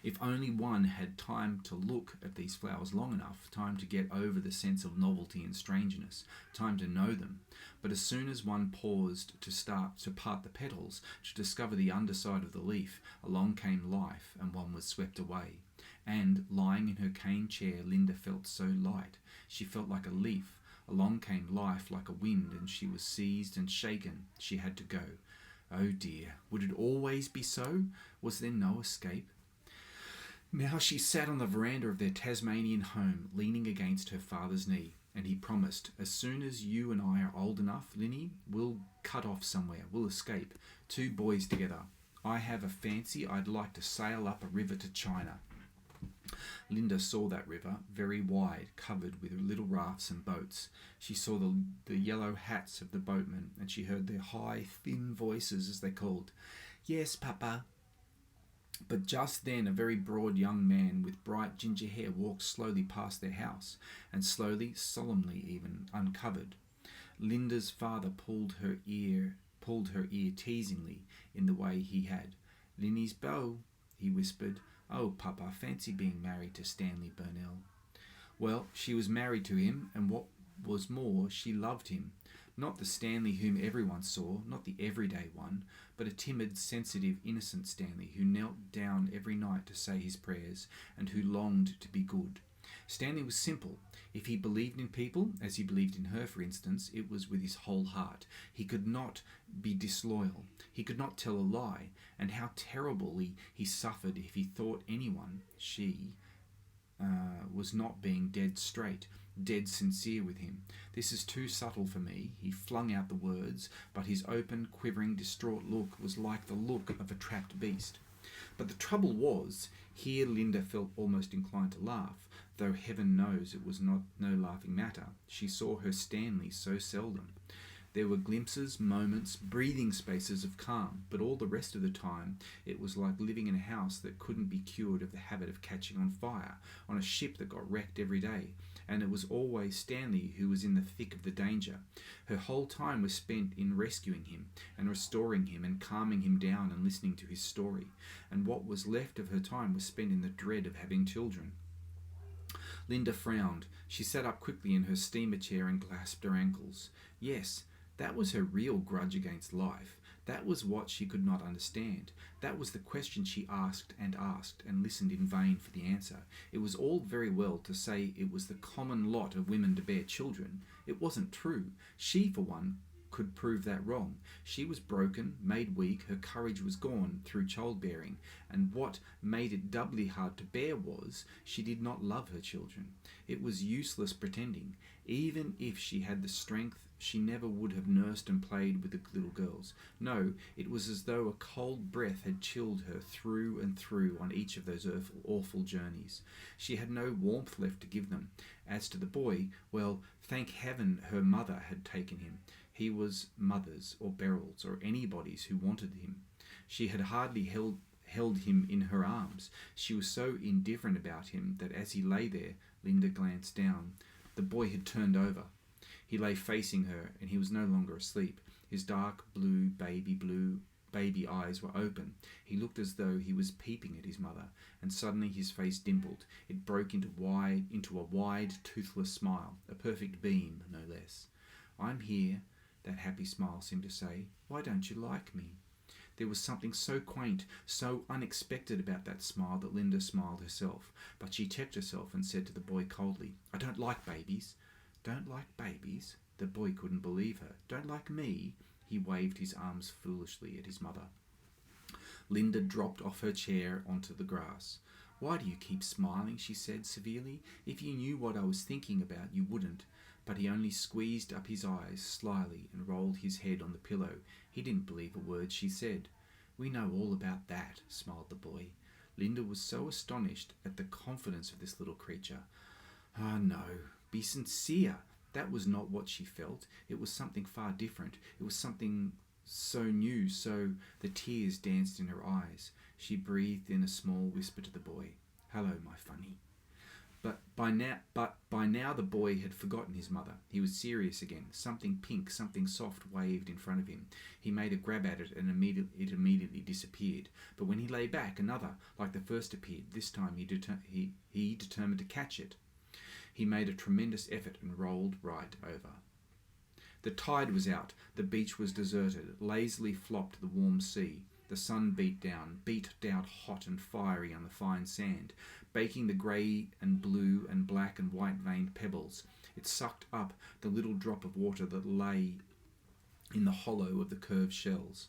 If only one had time to look at these flowers long enough, time to get over the sense of novelty and strangeness, time to know them. But as soon as one paused to part the petals, to discover the underside of the leaf, along came life, and one was swept away. And, lying in her cane chair, Linda felt so light. She felt like a leaf. Along came life like a wind, and she was seized and shaken. She had to go. Oh dear, would it always be so? Was there no escape? Now she sat on the veranda of their Tasmanian home, leaning against her father's knee, and he promised, "As soon as you and I are old enough, Linny, we'll cut off somewhere, we'll escape, 2 boys together. I have a fancy I'd like to sail up a river to China." Linda saw that river, very wide, covered with little rafts and boats. She saw the yellow hats of the boatmen, and she heard their high, thin voices as they called, "Yes, Papa." But just then a very broad young man with bright ginger hair walked slowly past their house, and slowly, solemnly even, uncovered. Linda's father pulled her ear teasingly in the way he had. "Linny's beau," he whispered. "Oh, Papa, fancy being married to Stanley Burnell." Well, she was married to him, and what was more, she loved him. Not the Stanley whom everyone saw, not the everyday one, but a timid, sensitive, innocent Stanley who knelt down every night to say his prayers, and who longed to be good. Stanley was simple. If he believed in people, as he believed in her, for instance, it was with his whole heart. He could not be disloyal. He could not tell a lie. And how terribly he suffered if he thought anyone, was not being dead straight, dead sincere with him. "This is too subtle for me." He flung out the words, but his open, quivering, distraught look was like the look of a trapped beast. But the trouble was, here Linda felt almost inclined to laugh, though heaven knows it was no laughing matter. She saw her Stanley so seldom. There were glimpses, moments, breathing spaces of calm, but all the rest of the time it was like living in a house that couldn't be cured of the habit of catching on fire, on a ship that got wrecked every day. And it was always Stanley who was in the thick of the danger. Her whole time was spent in rescuing him and restoring him and calming him down and listening to his story. And what was left of her time was spent in the dread of having children. Linda frowned. She sat up quickly in her steamer chair and clasped her ankles. Yes, that was her real grudge against life. That was what she could not understand. That was the question she asked and listened in vain for the answer. It was all very well to say it was the common lot of women to bear children. It wasn't true. She, for one, could prove that wrong. She was broken, made weak, her courage was gone through childbearing, and what made it doubly hard to bear was she did not love her children. It was useless pretending. Even if she had the strength, she never would have nursed and played with the little girls. No, it was as though a cold breath had chilled her through and through on each of those awful journeys. She had no warmth left to give them. As to the boy, well, thank heaven her mother had taken him. He was mother's or Beryl's or anybody's who wanted him. She had hardly held him in her arms. She was so indifferent about him that as he lay there, Linda glanced down. The boy had turned over. He lay facing her, and he was no longer asleep. His dark baby eyes were open. He looked as though he was peeping at his mother, and suddenly his face dimpled. It broke into a wide, toothless smile, a perfect beam, no less. "I'm here," that happy smile seemed to say. "Why don't you like me?" There was something so quaint, so unexpected about that smile that Linda smiled herself, but she checked herself and said to the boy coldly, "I don't like babies." "Don't like babies?" The boy couldn't believe her. "Don't like me?" He waved his arms foolishly at his mother. Linda dropped off her chair onto the grass. "Why do you keep smiling?" she said severely. "If you knew what I was thinking about, you wouldn't." But he only squeezed up his eyes slyly and rolled his head on the pillow. He didn't believe a word she said. "We know all about that," smiled the boy. Linda was so astonished at the confidence of this little creature. "Ah, no, be sincere." That was not what she felt. It was something far different. It was something so new, so the tears danced in her eyes. She breathed in a small whisper to the boy, "Hello, my funny." But by now the boy had forgotten his mother. He was serious again. Something pink, something soft waved in front of him. He made a grab at it and it immediately disappeared. But when he lay back, another, like the first, appeared. This time he determined to catch it. He made a tremendous effort and rolled right over. The tide was out. The beach was deserted. Lazily flopped the warm sea. The sun beat down hot and fiery on the fine sand, baking the grey and blue and black and white veined pebbles. It sucked up the little drop of water that lay in the hollow of the curved shells.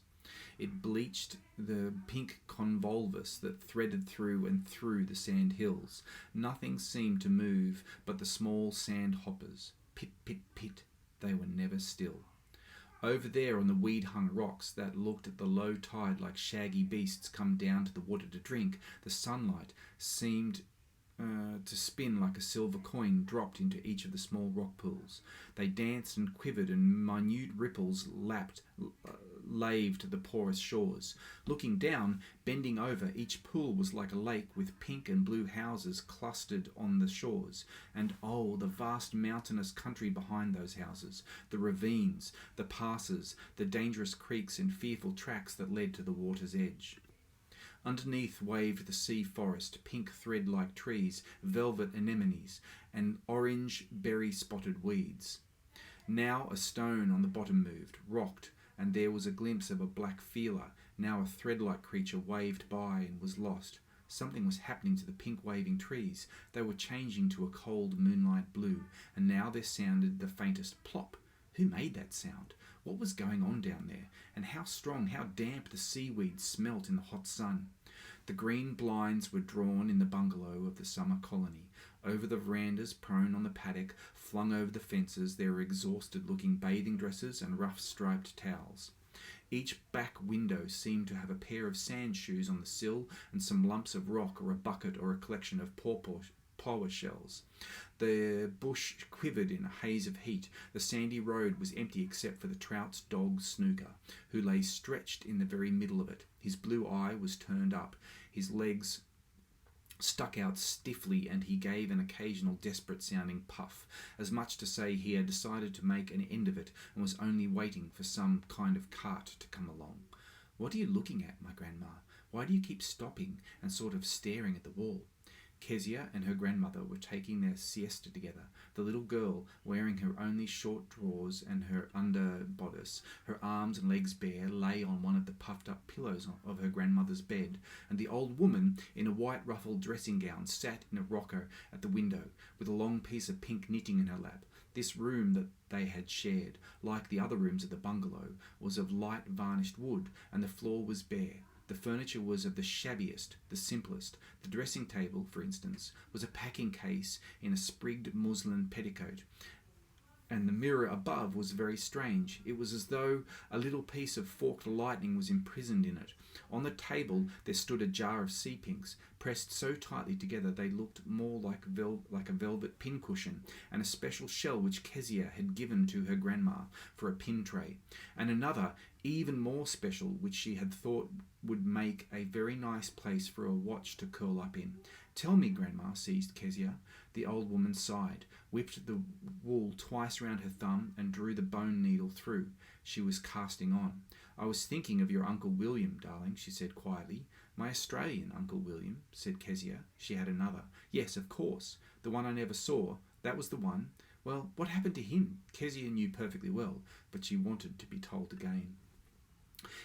It bleached the pink convolvulus that threaded through and through the sand hills. Nothing seemed to move but the small sand hoppers. Pit, pit, pit. They were never still. Over there on the weed-hung rocks that looked at the low tide like shaggy beasts come down to the water to drink, the sunlight seemed to spin like a silver coin dropped into each of the small rock pools. They danced and quivered, and minute ripples laved the porous shores. Looking down, bending over, each pool was like a lake with pink and blue houses clustered on the shores. And oh, the vast mountainous country behind those houses, the ravines, the passes, the dangerous creeks and fearful tracks that led to the water's edge. Underneath waved the sea forest, pink thread-like trees, velvet anemones, and orange berry-spotted weeds. Now a stone on the bottom moved, rocked, and there was a glimpse of a black feeler. Now a thread-like creature waved by and was lost. Something was happening to the pink waving trees. They were changing to a cold moonlight blue, and now there sounded the faintest plop. Who made that sound? What was going on down there? And how strong, how damp the seaweed smelt in the hot sun. The green blinds were drawn in the bungalow of the summer colony. Over the verandas, prone on the paddock, flung over the fences, there were exhausted-looking bathing dresses and rough striped towels. Each back window seemed to have a pair of sand shoes on the sill and some lumps of rock or a bucket or a collection of plover shells. The bush quivered in a haze of heat. The sandy road was empty except for the trout's dog Snooker, who lay stretched in the very middle of it. His blue eye was turned up. His legs stuck out stiffly, and he gave an occasional desperate-sounding puff, as much to say he had decided to make an end of it and was only waiting for some kind of cart to come along. "What are you looking at, my grandma? Why do you keep stopping and sort of staring at the wall?" Kezia and her grandmother were taking their siesta together. The little girl, wearing her only short drawers and her under bodice, her arms and legs bare, lay on one of the puffed-up pillows of her grandmother's bed, and the old woman, in a white ruffled dressing gown, sat in a rocker at the window, with a long piece of pink knitting in her lap. This room that they had shared, like the other rooms of the bungalow, was of light varnished wood, and the floor was bare. The furniture was of the shabbiest, the simplest. The dressing table, for instance, was a packing case in a sprigged muslin petticoat, and the mirror above was very strange. It was as though a little piece of forked lightning was imprisoned in it. On the table there stood a jar of sea pinks, pressed so tightly together they looked more like a velvet pincushion, and a special shell which Kezia had given to her grandma for a pin tray, and another, even more special, which she had thought would make a very nice place for a watch to curl up in. "Tell me, Grandma," seized Kezia. The old woman sighed, whipped the wool twice round her thumb, and drew the bone needle through. She was casting on. "I was thinking of your Uncle William, darling," she said quietly. "My Australian Uncle William," said Kezia. She had another. "Yes, of course. The one I never saw. That was the one. Well, what happened to him?" Kezia knew perfectly well, but she wanted to be told again.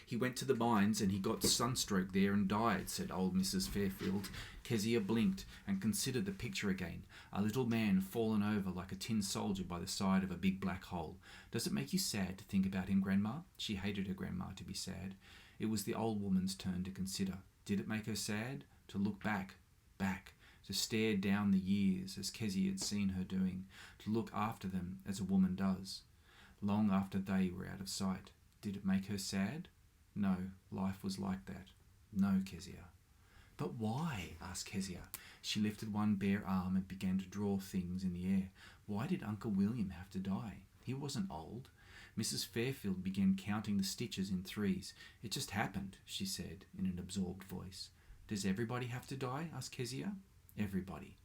"He went to the mines and he got sunstroke there and died," said old Mrs. Fairfield. Kezia blinked and considered the picture again. A little man fallen over like a tin soldier by the side of a big black hole. "Does it make you sad to think about him, Grandma?" She hated her grandma to be sad. It was the old woman's turn to consider. Did it make her sad? To look back, to stare down the years as Kezia had seen her doing, to look after them as a woman does, long after they were out of sight. Did it make her sad? No, life was like that. No, Kezia. "But why?" asked Kezia. She lifted one bare arm and began to draw things in the air. "Why did Uncle William have to die? He wasn't old." Mrs. Fairfield began counting the stitches in threes. "It just happened," she said in an absorbed voice. "Does everybody have to die?" asked Kezia. "Everybody."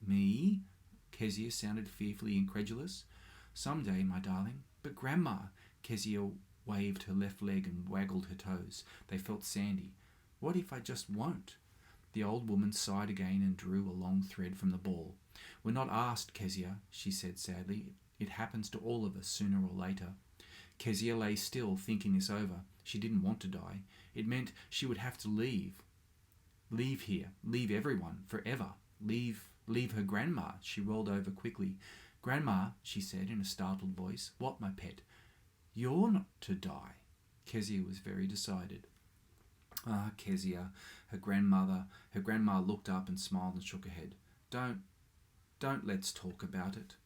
"Me?" Kezia sounded fearfully incredulous. "Some day, my darling." "But Grandma," Kezia waved her left leg and waggled her toes. They felt sandy. "What if I just won't?" The old woman sighed again and drew a long thread from the ball. "We're not asked, Kezia," she said sadly. "It happens to all of us sooner or later." Kezia lay still, thinking this over. She didn't want to die. It meant she would have to leave. Leave here. Leave everyone. Forever. Leave her grandma. She rolled over quickly. "Grandma," she said in a startled voice. "What, my pet?" "You're not to die." Kezia was very decided. "Ah, Kezia," her grandma looked up and smiled and shook her head. Don't let's talk about it."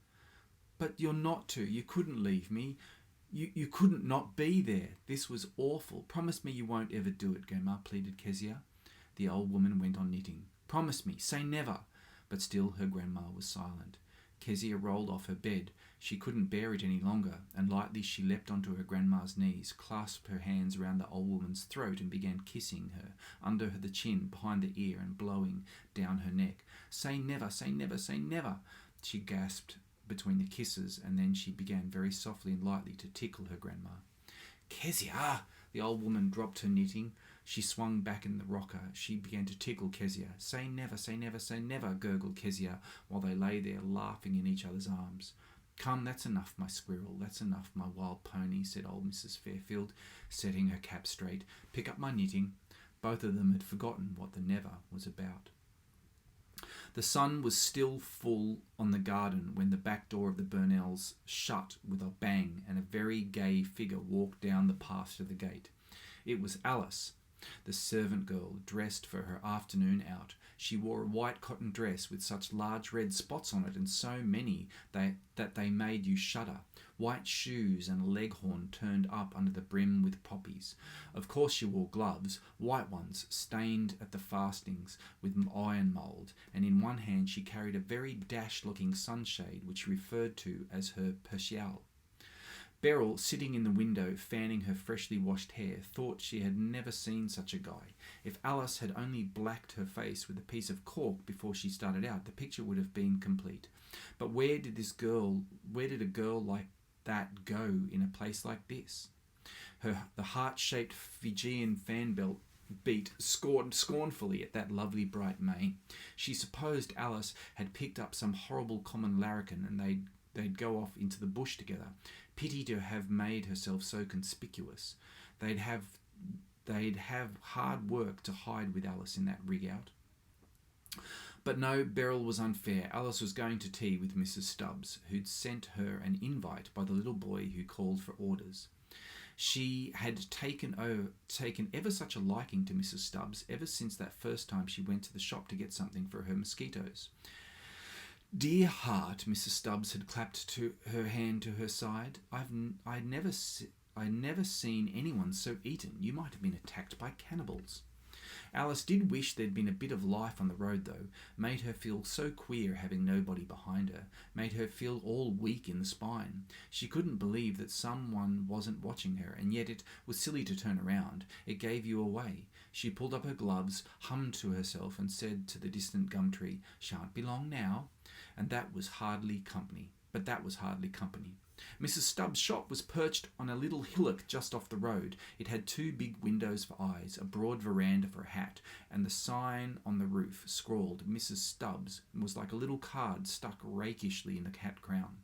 "But you're not to. You couldn't leave me. You couldn't not be there. This was awful. Promise me you won't ever do it," Grandma pleaded Kezia. The old woman went on knitting. "Promise me. Say never." But still her grandma was silent. Kezia rolled off her bed. She couldn't bear it any longer, and lightly she leapt onto her grandma's knees, clasped her hands round the old woman's throat and began kissing her, under the chin, behind the ear, and blowing down her neck. "Say never, say never, say never," she gasped between the kisses, and then she began very softly and lightly to tickle her grandma. "Kezia!" The old woman dropped her knitting. She swung back in the rocker. She began to tickle Kezia. "Say never, say never, say never," gurgled Kezia, while they lay there laughing in each other's arms. "Come, that's enough, my squirrel. That's enough, my wild pony," said old Mrs. Fairfield, setting her cap straight. "Pick up my knitting." Both of them had forgotten what the never was about. The sun was still full on the garden when the back door of the Burnells shut with a bang, and a very gay figure walked down the path to the gate. It was Alice, the servant girl, dressed for her afternoon out. She wore a white cotton dress with such large red spots on it, and so many that they made you shudder. White shoes and a leghorn turned up under the brim with poppies. Of course she wore gloves, white ones, stained at the fastenings with iron mould, and in one hand she carried a very dash-looking sunshade which she referred to as her persial. Beryl, sitting in the window, fanning her freshly washed hair, thought she had never seen such a guy. If Alice had only blacked her face with a piece of cork before she started out, the picture would have been complete. But where did a girl like that go in a place like this? The heart-shaped Fijian fan belt beat scored scornfully at that lovely bright mane. She supposed Alice had picked up some horrible common larrikin, and they'd go off into the bush together. Pity to have made herself so conspicuous. They'd have hard work to hide with Alice in that rig-out. But no, Beryl was unfair. Alice was going to tea with Mrs. Stubbs, who'd sent her an invite by the little boy who called for orders. She had taken ever such a liking to Mrs. Stubbs ever since that first time she went to the shop to get something for her mosquitoes. Dear heart, Mrs. Stubbs had clapped her hand to her side. I'd never seen anyone so eaten. You might have been attacked by cannibals. Alice did wish there'd been a bit of life on the road, though. Made her feel so queer having nobody behind her. Made her feel all weak in the spine. She couldn't believe that someone wasn't watching her, and yet it was silly to turn around. It gave you away. She pulled up her gloves, hummed to herself, and said to the distant gum tree, "Shan't be long now." And that was hardly company. Mrs. Stubbs' shop was perched on a little hillock just off the road. It had two big windows for eyes, a broad veranda for a hat, and the sign on the roof, scrawled Mrs. Stubbs, was like a little card stuck rakishly in the hat crown.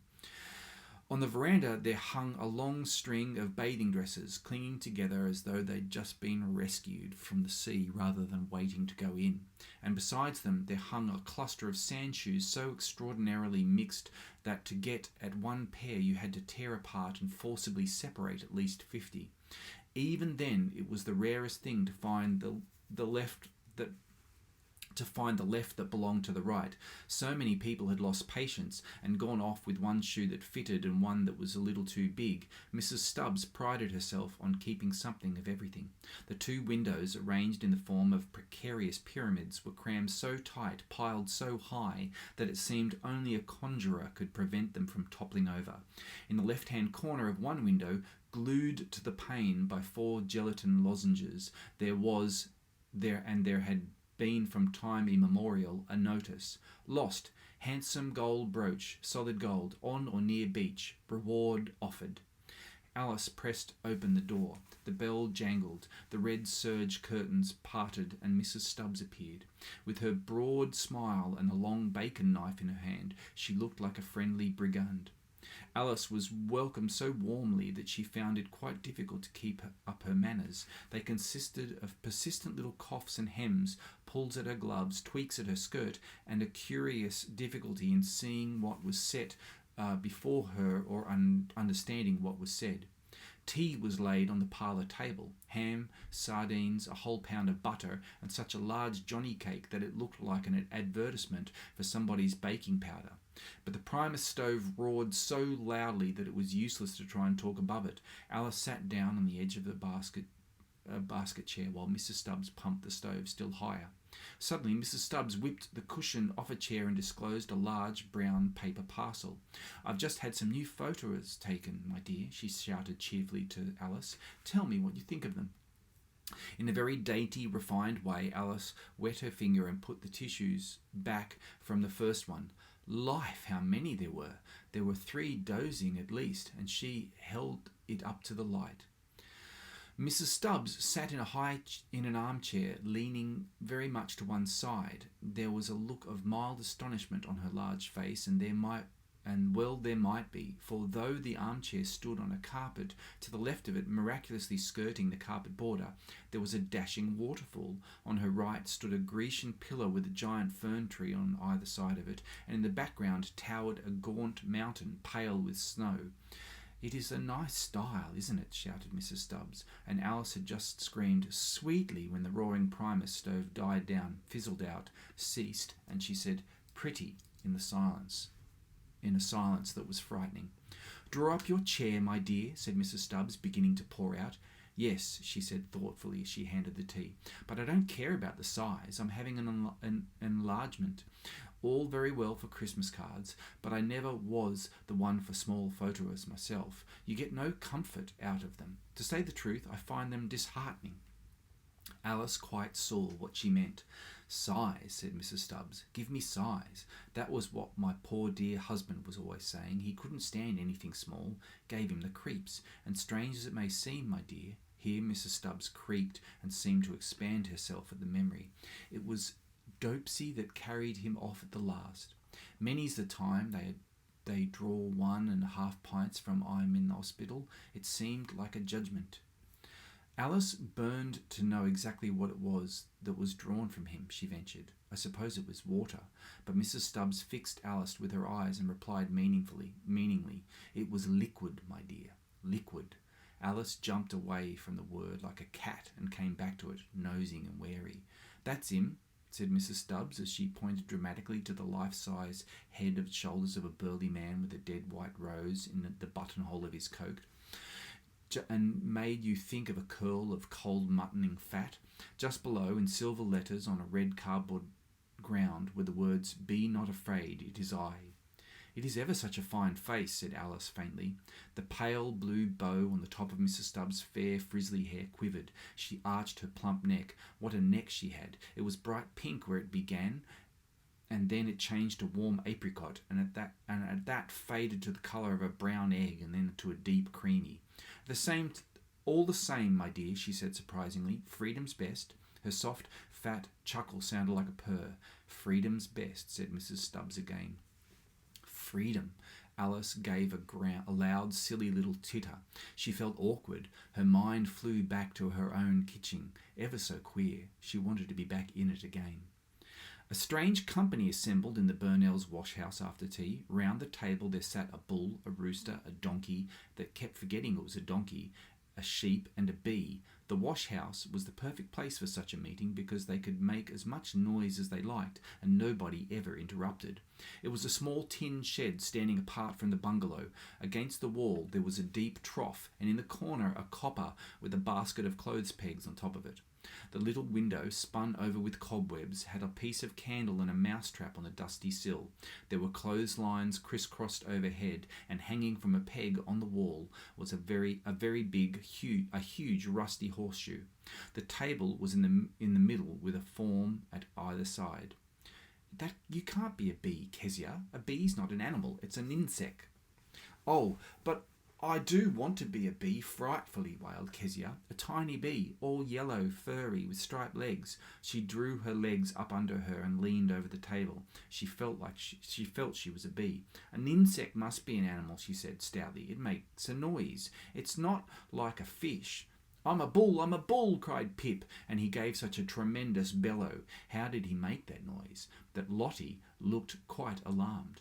On the veranda there hung a long string of bathing dresses, clinging together as though they'd just been rescued from the sea rather than waiting to go in. And besides them there hung a cluster of sand shoes so extraordinarily mixed that to get at one pair you had to tear apart and forcibly separate at least 50. Even then it was the rarest thing to find the left that belonged to the right. So many people had lost patience and gone off with one shoe that fitted and one that was a little too big. Mrs. Stubbs prided herself on keeping something of everything. The two windows, arranged in the form of precarious pyramids, were crammed so tight, piled so high, that it seemed only a conjurer could prevent them from toppling over. In the left-hand corner of one window, glued to the pane by 4 gelatin lozenges, there had been from time immemorial a notice: lost, handsome gold brooch, solid gold, on or near beach, reward offered. Alice pressed open the door. The bell jangled, the red serge curtains parted, and Mrs. Stubbs appeared. With her broad smile and a long bacon knife in her hand, she looked like a friendly brigand. Alice was welcomed so warmly that she found it quite difficult to keep up her manners. They consisted of persistent little coughs and hems, pulls at her gloves, tweaks at her skirt, and a curious difficulty in seeing what was set before her or understanding what was said. Tea was laid on the parlour table: ham, sardines, a whole pound of butter, and such a large Johnny cake that it looked like an advertisement for somebody's baking powder. But the Primus stove roared so loudly that it was useless to try and talk above it. Alice sat down on the edge of the basket chair while Mrs. Stubbs pumped the stove still higher. Suddenly Mrs. Stubbs whipped the cushion off a chair and disclosed a large brown paper parcel. "I've just had some new photos taken, my dear," she shouted cheerfully to Alice. "Tell me what you think of them." In a very dainty, refined way, Alice wet her finger and put the tissues back from the first one. Life, how many there were! There were 3 dozing at least, and she held it up to the light. Mrs. Stubbs sat in an armchair, leaning very much to one side. There was a look of mild astonishment on her large face, and there might be, for though the armchair stood on a carpet, to the left of it, miraculously skirting the carpet border, there was a dashing waterfall. On her right stood a Grecian pillar with a giant fern tree on either side of it, and in the background towered a gaunt mountain, pale with snow. "It is a nice style, isn't it?" shouted Mrs. Stubbs, and Alice had just screamed "sweetly" when the roaring Primus stove died down, fizzled out, ceased, and she said "pretty" in a silence that was frightening. "Draw up your chair, my dear," said Mrs. Stubbs, beginning to pour out. "Yes," she said thoughtfully as she handed the tea, "but I don't care about the size. I'm having an enlargement. All very well for Christmas cards, but I never was the one for small photos myself. You get no comfort out of them. To say the truth, I find them disheartening." Alice quite saw what she meant. "Size," said Mrs. Stubbs. "Give me size. That was what my poor dear husband was always saying. He couldn't stand anything small. Gave him the creeps. And strange as it may seem, my dear," here Mrs. Stubbs creaked and seemed to expand herself at the memory, "it was Dopesy that carried him off at the last. Many's the time they draw 1.5 pints from I'm in the hospital. It seemed like a judgment." Alice burned to know exactly what it was that was drawn from him, she ventured. "I suppose it was water." But Mrs. Stubbs fixed Alice with her eyes and replied meaningly, "It was liquid, my dear, liquid." Alice jumped away from the word like a cat and came back to it, nosing and wary. "That's him," said Mrs. Stubbs as she pointed dramatically to the life-size head and shoulders of a burly man with a dead white rose in the buttonhole of his coat, and made you think of a curl of cold muttoning fat. Just below, in silver letters on a red cardboard ground, were the words, "Be not afraid, it is I." "It is ever such a fine face," said Alice faintly. The pale blue bow on the top of Mrs. Stubbs' fair frizzly hair quivered. She arched her plump neck. What a neck she had! It was bright pink where it began, and then it changed to warm apricot, and at that faded to the colour of a brown egg, and then to a deep creamy. All the same, my dear," she said surprisingly. "Freedom's best." Her soft, fat chuckle sounded like a purr. "Freedom's best," said Mrs. Stubbs again. "Freedom." Alice gave a loud, silly little titter. She felt awkward. Her mind flew back to her own kitchen. Ever so queer. She wanted to be back in it again. A strange company assembled in the Burnells' wash-house after tea. Round the table there sat a bull, a rooster, a donkey that kept forgetting it was a donkey, a sheep and a bee. The wash-house was the perfect place for such a meeting because they could make as much noise as they liked and nobody ever interrupted. It was a small tin shed standing apart from the bungalow. Against the wall there was a deep trough, and in the corner a copper with a basket of clothes pegs on top of it. The little window, spun over with cobwebs, had a piece of candle and a mousetrap on the dusty sill. There were clotheslines crisscrossed overhead, and hanging from a peg on the wall was a huge rusty horseshoe. The table was in the middle with a form at either side. "That you can't be a bee, Kezia. A bee's not an animal, it's an insect." "Oh, but I do want to be a bee frightfully," wailed Kezia. "A tiny bee, all yellow, furry, with striped legs." She drew her legs up under her and leaned over the table. She felt she was a bee. "An insect must be an animal," she said stoutly. "It makes a noise. It's not like a fish." I'm a bull," cried Pip, and he gave such a tremendous bellow. How did he make that noise? That Lottie looked quite alarmed.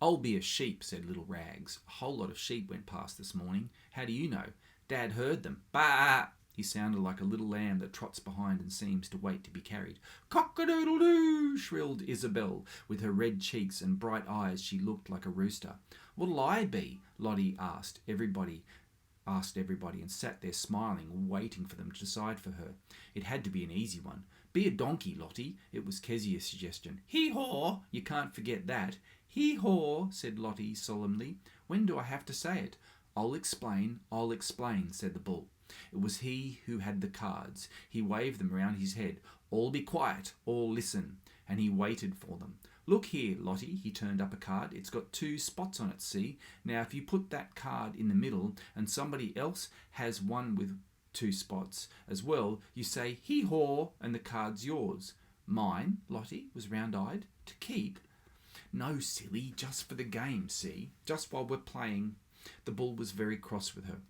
"I'll be a sheep," said little Rags. "A whole lot of sheep went past this morning." "How do you know?" "Dad heard them. Baa!" He sounded like a little lamb that trots behind and seems to wait to be carried. "Cock-a-doodle-doo!" shrilled Isabel. With her red cheeks and bright eyes she looked like a rooster. "What'll I be?" Lottie asked everybody, and sat there smiling, waiting for them to decide for her. It had to be an easy one. "Be a donkey, Lottie." It was Kezia's suggestion. "Hee-haw! You can't forget that." "Hee-haw!" said Lottie solemnly. "When do I have to say it?" I'll explain," said the bull. It was he who had the cards. He waved them round his head. "All be quiet, all listen." And he waited for them. "Look here, Lottie," he turned up a card. "It's got 2 spots on it, see? Now if you put that card in the middle and somebody else has one with 2 spots as well, you say hee-haw and the card's yours." "Mine?" Lottie was round-eyed. "To keep?" "No, silly, just for the game, see? Just while we're playing." The bull was very cross with her.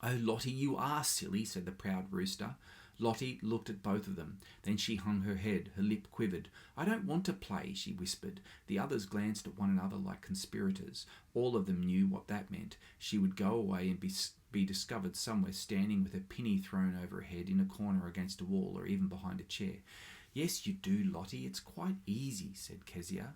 "Oh, Lottie, you are silly," said the proud rooster. Lottie looked at both of them. Then she hung her head. Her lip quivered. "I don't want to play," she whispered. The others glanced at one another like conspirators. All of them knew what that meant. She would go away and be discovered somewhere standing with a pinny thrown over her head in a corner against a wall or even behind a chair. "Yes, you do, Lottie. It's quite easy," said Kezia.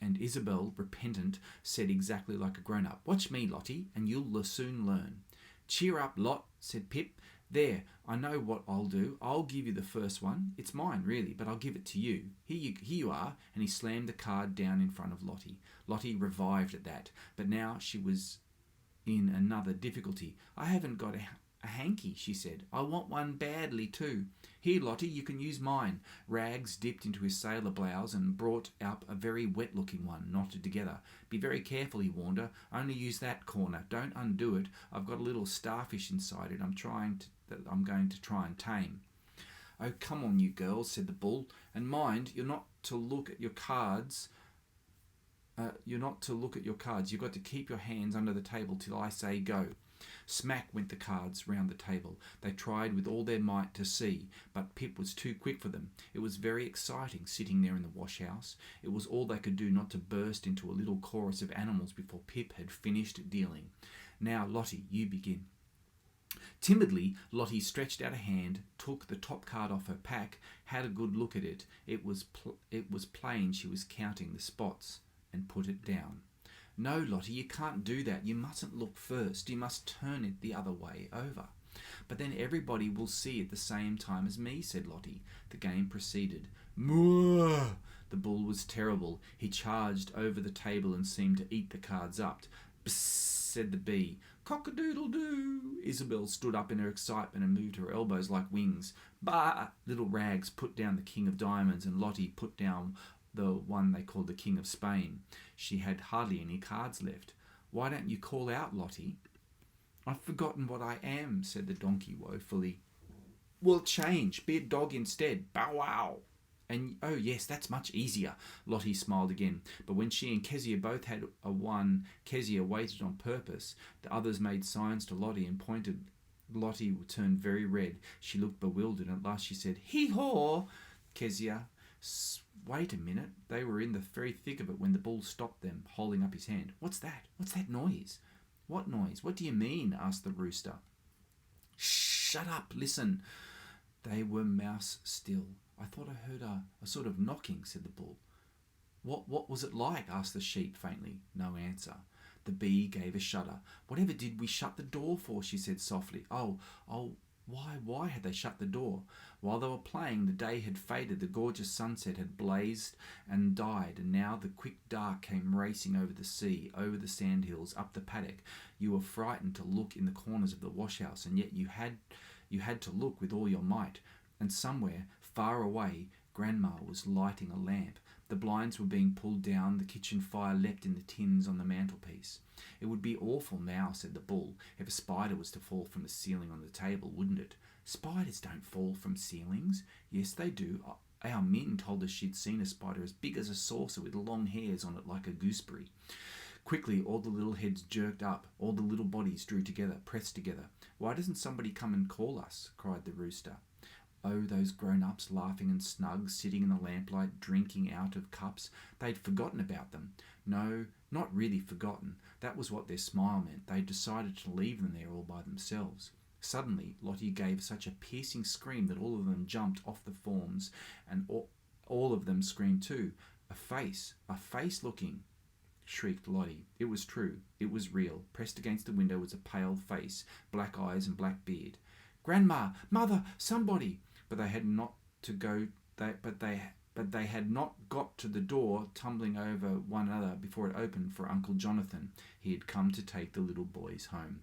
And Isabel, repentant, said exactly like a grown-up, "Watch me, Lottie, and you'll soon learn." "Cheer up, Lot," said Pip. "There, I know what I'll do. I'll give you the first one. It's mine, really, but I'll give it to you. Here you are," and he slammed the card down in front of Lottie. Lottie revived at that, but now she was in another difficulty. "I haven't got a hanky," she said. "I want one badly too." "Here, Lottie, you can use mine." Rags dipped into his sailor blouse and brought up a very wet-looking one, knotted together. "Be very careful," he warned her. "Only use that corner. Don't undo it. I've got a little starfish inside it. I'm going to try and tame." "Oh, come on, you girls," said the bull. "And mind, you're not to look at your cards. You've got to keep your hands under the table till I say go." Smack went the cards round the table. They tried with all their might to see, but Pip was too quick for them. It was very exciting sitting there in the wash-house. It was all they could do not to burst into a little chorus of animals before Pip had finished dealing. "Now, Lottie, you begin." Timidly, Lottie stretched out a hand, took the top card off her pack, had a good look at it. It was plain she was counting the spots, and put it down. "No, Lottie, you can't do that. You mustn't look first. You must turn it the other way over." "But then everybody will see at the same time as me," said Lottie. The game proceeded. Moo! The bull was terrible. He charged over the table and seemed to eat the cards up. "Bsss," said the bee. "Cock-a-doodle-doo." Isabel stood up in her excitement and moved her elbows like wings. "Bah!" Little Rags put down the King of Diamonds, and Lottie put down the one they called the King of Spain. She had hardly any cards left. "Why don't you call out, Lottie?" "I've forgotten what I am," said the donkey woefully. "Well, change. Be a dog instead. Bow wow." "And oh yes, that's much easier." Lottie smiled again, but when she and Kezia both had a one, Kezia waited on purpose. The others made signs to Lottie and pointed. Lottie turned very red. She looked bewildered, and at last she said, "Hee-haw!" Kezia, "Wait a minute." They were in the very thick of it when the bull stopped them, holding up his hand. "What's that? What's that noise?" "What noise? What do you mean?" asked the rooster. "Shut up, listen." They were mouse still. "I thought I heard a sort of knocking," said the bull. What was it like?" asked the sheep faintly. No answer. The bee gave a shudder. "Whatever did we shut the door for?" she said softly. Oh, why had they shut the door? While they were playing, the day had faded, the gorgeous sunset had blazed and died, and now the quick dark came racing over the sea, over the sandhills, up the paddock. You were frightened to look in the corners of the wash-house, and yet you had to look with all your might. And somewhere, far away, Grandma was lighting a lamp. The blinds were being pulled down, the kitchen fire leapt in the tins on the mantelpiece. "It would be awful now," said the bull, "if a spider was to fall from the ceiling on the table, wouldn't it?" "Spiders don't fall from ceilings." "Yes, they do. Our Min told us she'd seen a spider as big as a saucer with long hairs on it like a gooseberry." Quickly, all the little heads jerked up, all the little bodies drew together, pressed together. "Why doesn't somebody come and call us?" cried the rooster. Oh, those grown-ups, laughing and snug, sitting in the lamplight, drinking out of cups. They'd forgotten about them. No, not really forgotten. That was what their smile meant. They'd decided to leave them there all by themselves. Suddenly, Lottie gave such a piercing scream that all of them jumped off the forms, and all of them screamed too. A face looking, shrieked Lottie. It was true. It was real. Pressed against the window was a pale face, black eyes and black beard. "Grandma! Mother! Somebody!" But they had not got to the door, tumbling over one another before it opened for Uncle Jonathan. He had come to take the little boys home.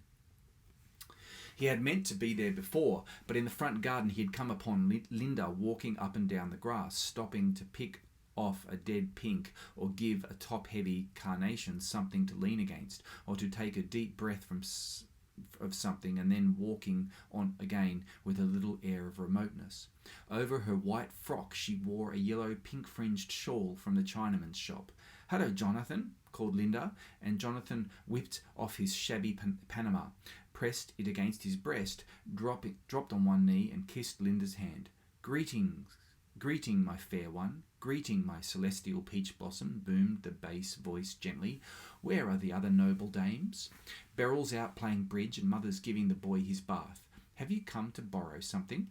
He had meant to be there before, but in the front garden he had come upon Linda walking up and down the grass, stopping to pick off a dead pink or give a top-heavy carnation something to lean against, or to take a deep breath of something, and then walking on again with a little air of remoteness. Over her white frock she wore a yellow pink-fringed shawl from the Chinaman's shop. "Hello, Jonathan," called Linda, and Jonathan whipped off his shabby Panama, pressed it against his breast, dropped on one knee and kissed Linda's hand. Greeting, my fair one. Greeting, my celestial peach blossom, boomed the bass voice gently. Where are the other noble dames? Beryl's out playing bridge and mother's giving the boy his bath. Have you come to borrow something?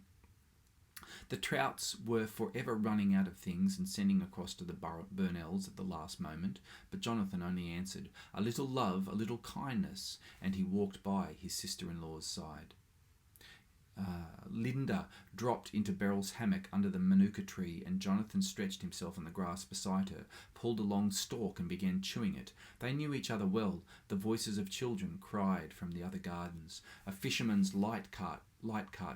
The Trouts were forever running out of things and sending across to the Burnells at the last moment, but Jonathan only answered, "A little love, a little kindness," and he walked by his sister-in-law's side. Linda dropped into Beryl's hammock under the manuka tree, and Jonathan stretched himself on the grass beside her, pulled a long stalk and began chewing it. They knew each other well. The voices of children cried from the other gardens. A fisherman's light cart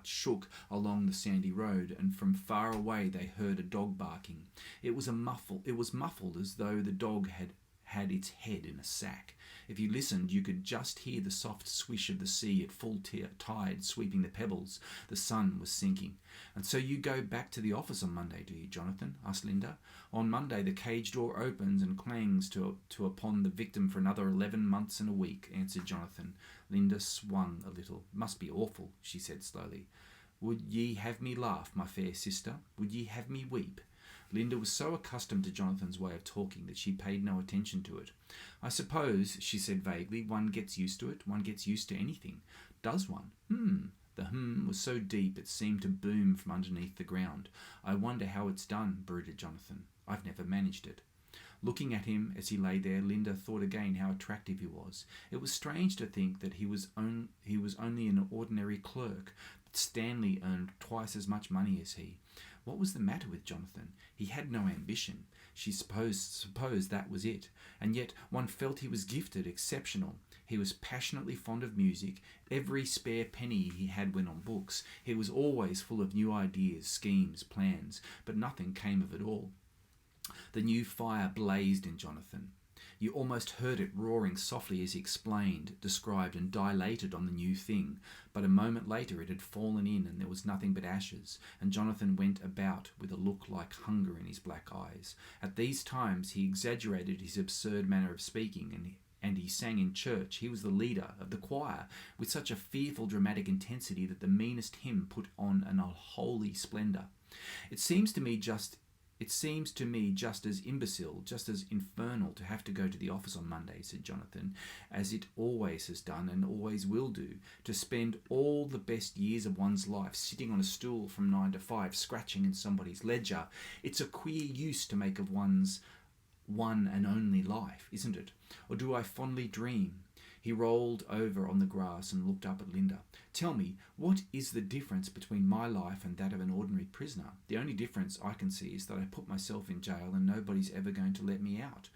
shook along the sandy road, and from far away they heard a dog barking. It was muffled as though the dog had its head in a sack. If you listened, you could just hear the soft swish of the sea at full tide sweeping the pebbles. The sun was sinking. "And so you go back to the office on Monday, do you, Jonathan?" asked Linda. "On Monday the cage door opens and clangs to upon the victim for another 11 months and a week," answered Jonathan. Linda swung a little. "Must be awful," she said slowly. "Would ye have me laugh, my fair sister? Would ye have me weep?" Linda was so accustomed to Jonathan's way of talking that she paid no attention to it. "I suppose," she said vaguely, "one gets used to it. One gets used to anything. Does one?" The was so deep it seemed to boom from underneath the ground. "I wonder how it's done," brooded Jonathan. "I've never managed it." Looking at him as he lay there, Linda thought again how attractive he was. It was strange to think that he was only an ordinary clerk, but Stanley earned twice as much money as he. What was the matter with Jonathan? He had no ambition. She supposed that was it. And yet one felt he was gifted, exceptional. He was passionately fond of music. Every spare penny he had went on books. He was always full of new ideas, schemes, plans, but nothing came of it all. The new fire blazed in Jonathan. You almost heard it roaring softly as he explained, described and dilated on the new thing, but a moment later it had fallen in and there was nothing but ashes, and Jonathan went about with a look like hunger in his black eyes. At these times he exaggerated his absurd manner of speaking, and he sang in church. He was the leader of the choir, with such a fearful dramatic intensity that the meanest hymn put on an unholy splendour. It seems to me just as imbecile, just as infernal to have to go to the office on Monday, said Jonathan, as it always has done and always will do, to spend all the best years of one's life sitting on a stool from 9 to 5, scratching in somebody's ledger. It's a queer use to make of one's one and only life, isn't it? Or do I fondly dream? He rolled over on the grass and looked up at Linda. "Tell me, what is the difference between my life and that of an ordinary prisoner? The only difference I can see is that I put myself in jail and nobody's ever going to let me out.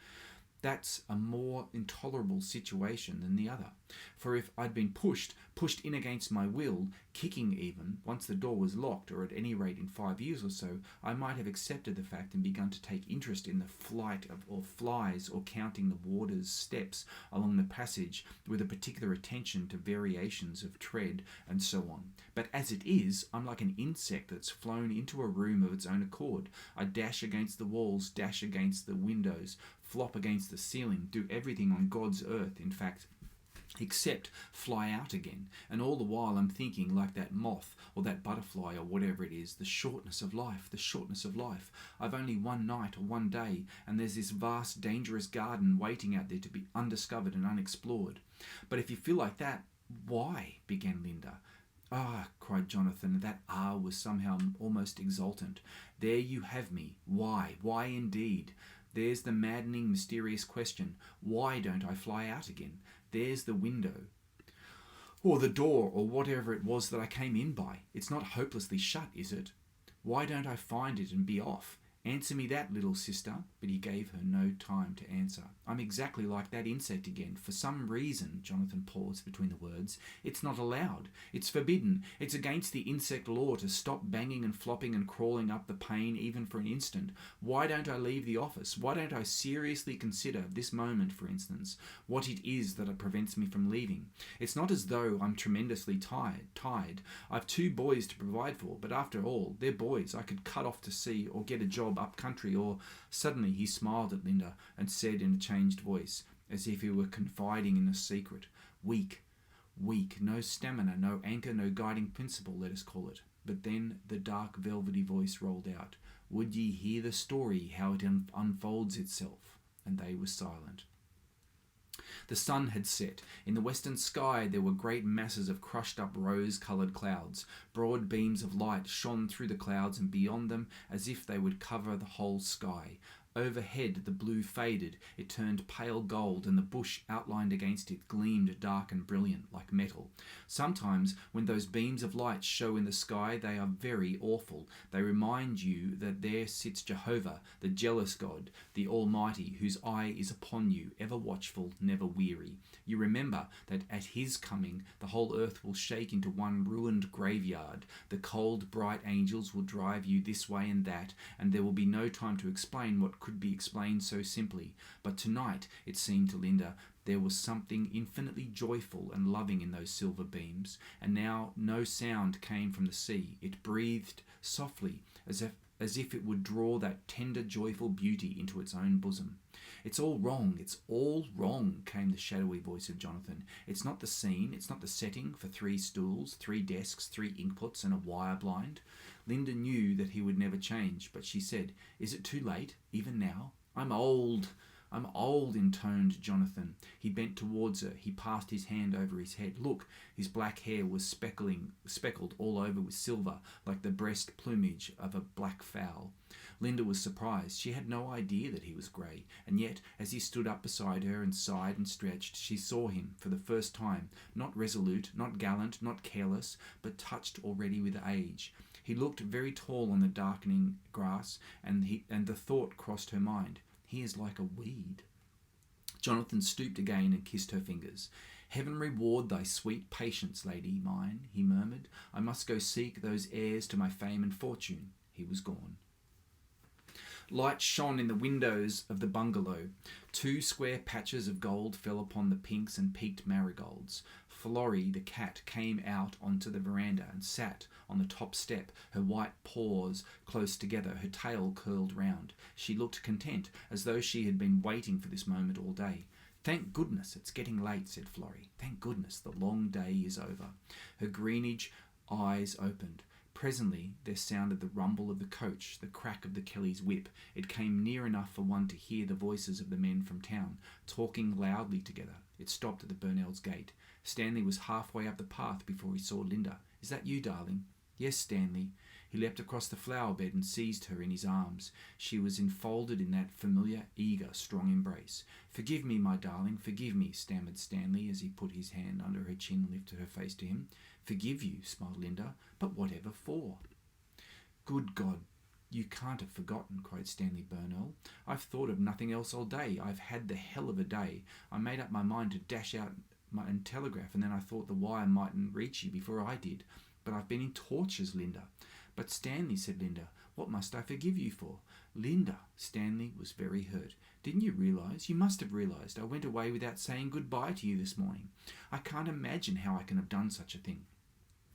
That's a more intolerable situation than the other. For if I'd been pushed in against my will, kicking even, once the door was locked, or at any rate in 5 years or so, I might have accepted the fact and begun to take interest in the flight of flies, or counting the warder's steps along the passage with a particular attention to variations of tread and so on. But as it is, I'm like an insect that's flown into a room of its own accord. I dash against the walls, dash against the windows, flop against the ceiling, do everything on God's earth, in fact, except fly out again. And all the while I'm thinking, like that moth or that butterfly or whatever it is, the shortness of life, the shortness of life. I've only one night or one day, and there's this vast, dangerous garden waiting out there to be undiscovered and unexplored. But if you feel like that, why?" began Linda. "Ah," cried Jonathan, that "ah" was somehow almost exultant. "There you have me. Why? Why indeed? There's the maddening, mysterious question. Why don't I fly out again? There's the window, or the door, or whatever it was that I came in by. It's not hopelessly shut, is it? Why don't I find it and be off? Answer me that, little sister." But he gave her no time to answer. "I'm exactly like that insect again. For some reason," Jonathan paused between the words, "it's not allowed. It's forbidden. It's against the insect law to stop banging and flopping and crawling up the pane even for an instant. Why don't I leave the office? Why don't I seriously consider this moment, for instance, what it is that prevents me from leaving? It's not as though I'm tremendously tied. I've 2 boys to provide for, but after all, they're boys. I could cut off to sea or get a job job up country, or suddenly he smiled at Linda and said in a changed voice, as if he were confiding in a secret, "Weak, weak, no stamina, no anchor, no guiding principle, let us call it." But then the dark velvety voice rolled out, "Would ye hear the story, how it unfolds itself?" And they were silent. The sun had set. In the western sky there were great masses of crushed-up rose-coloured clouds. Broad beams of light shone through the clouds and beyond them as if they would cover the whole sky. Overhead the blue faded, it turned pale gold, and the bush outlined against it gleamed dark and brilliant like metal. Sometimes when those beams of light show in the sky they are very awful. They remind you that there sits Jehovah, the jealous God, the Almighty, whose eye is upon you, ever watchful, never weary. You remember that at his coming the whole earth will shake into one ruined graveyard. The cold, bright angels will drive you this way and that, and there will be no time to explain what could be explained so simply. But tonight, it seemed to Linda, there was something infinitely joyful and loving in those silver beams, and now no sound came from the sea. It breathed softly, as if it would draw that tender, joyful beauty into its own bosom. "It's all wrong, it's all wrong," came the shadowy voice of Jonathan. "It's not the scene, it's not the setting for 3 stools, 3 desks, 3 inkpots, and a wire blind." Linda knew that he would never change, but she said, "Is it too late, even now?" I'm old, intoned Jonathan. He bent towards her. He passed his hand over his head. Look, his black hair was speckled all over with silver, like the breast plumage of a black fowl. Linda was surprised. She had no idea that he was grey, and yet, as he stood up beside her and sighed and stretched, she saw him, for the first time, not resolute, not gallant, not careless, but touched already with age. He looked very tall on the darkening grass, and the thought crossed her mind, "He is like a weed." Jonathan stooped again and kissed her fingers. "Heaven reward thy sweet patience, lady mine," he murmured. "I must go seek those heirs to my fame and fortune." He was gone. Light shone in the windows of the bungalow. 2 square patches of gold fell upon the pinks and peaked marigolds. Florrie, the cat, came out onto the veranda and sat on the top step, her white paws close together, her tail curled round. She looked content, as though she had been waiting for this moment all day. "Thank goodness it's getting late," said Florrie. "Thank goodness the long day is over." Her greenage eyes opened. Presently there sounded the rumble of the coach, the crack of the Kellys' whip. It came near enough for one to hear the voices of the men from town, talking loudly together. It stopped at the Burnells' gate. Stanley was halfway up the path before he saw Linda. "Is that you, darling?" "Yes, Stanley." He leapt across the flower bed and seized her in his arms. She was enfolded in that familiar, eager, strong embrace. "Forgive me, my darling, forgive me," stammered Stanley as he put his hand under her chin and lifted her face to him. "Forgive you," smiled Linda, "but whatever for?" "Good God, you can't have forgotten," cried Stanley Burnell. "I've thought of nothing else all day. I've had the hell of a day. I made up my mind to dash out and telegraph, and then I thought the wire mightn't reach you before I did. But I've been in tortures, Linda." "But Stanley," said Linda, "what must I forgive you for?" "Linda," Stanley was very hurt. "Didn't you realise? You must have realised. I went away without saying goodbye to you this morning. I can't imagine how I can have done such a thing.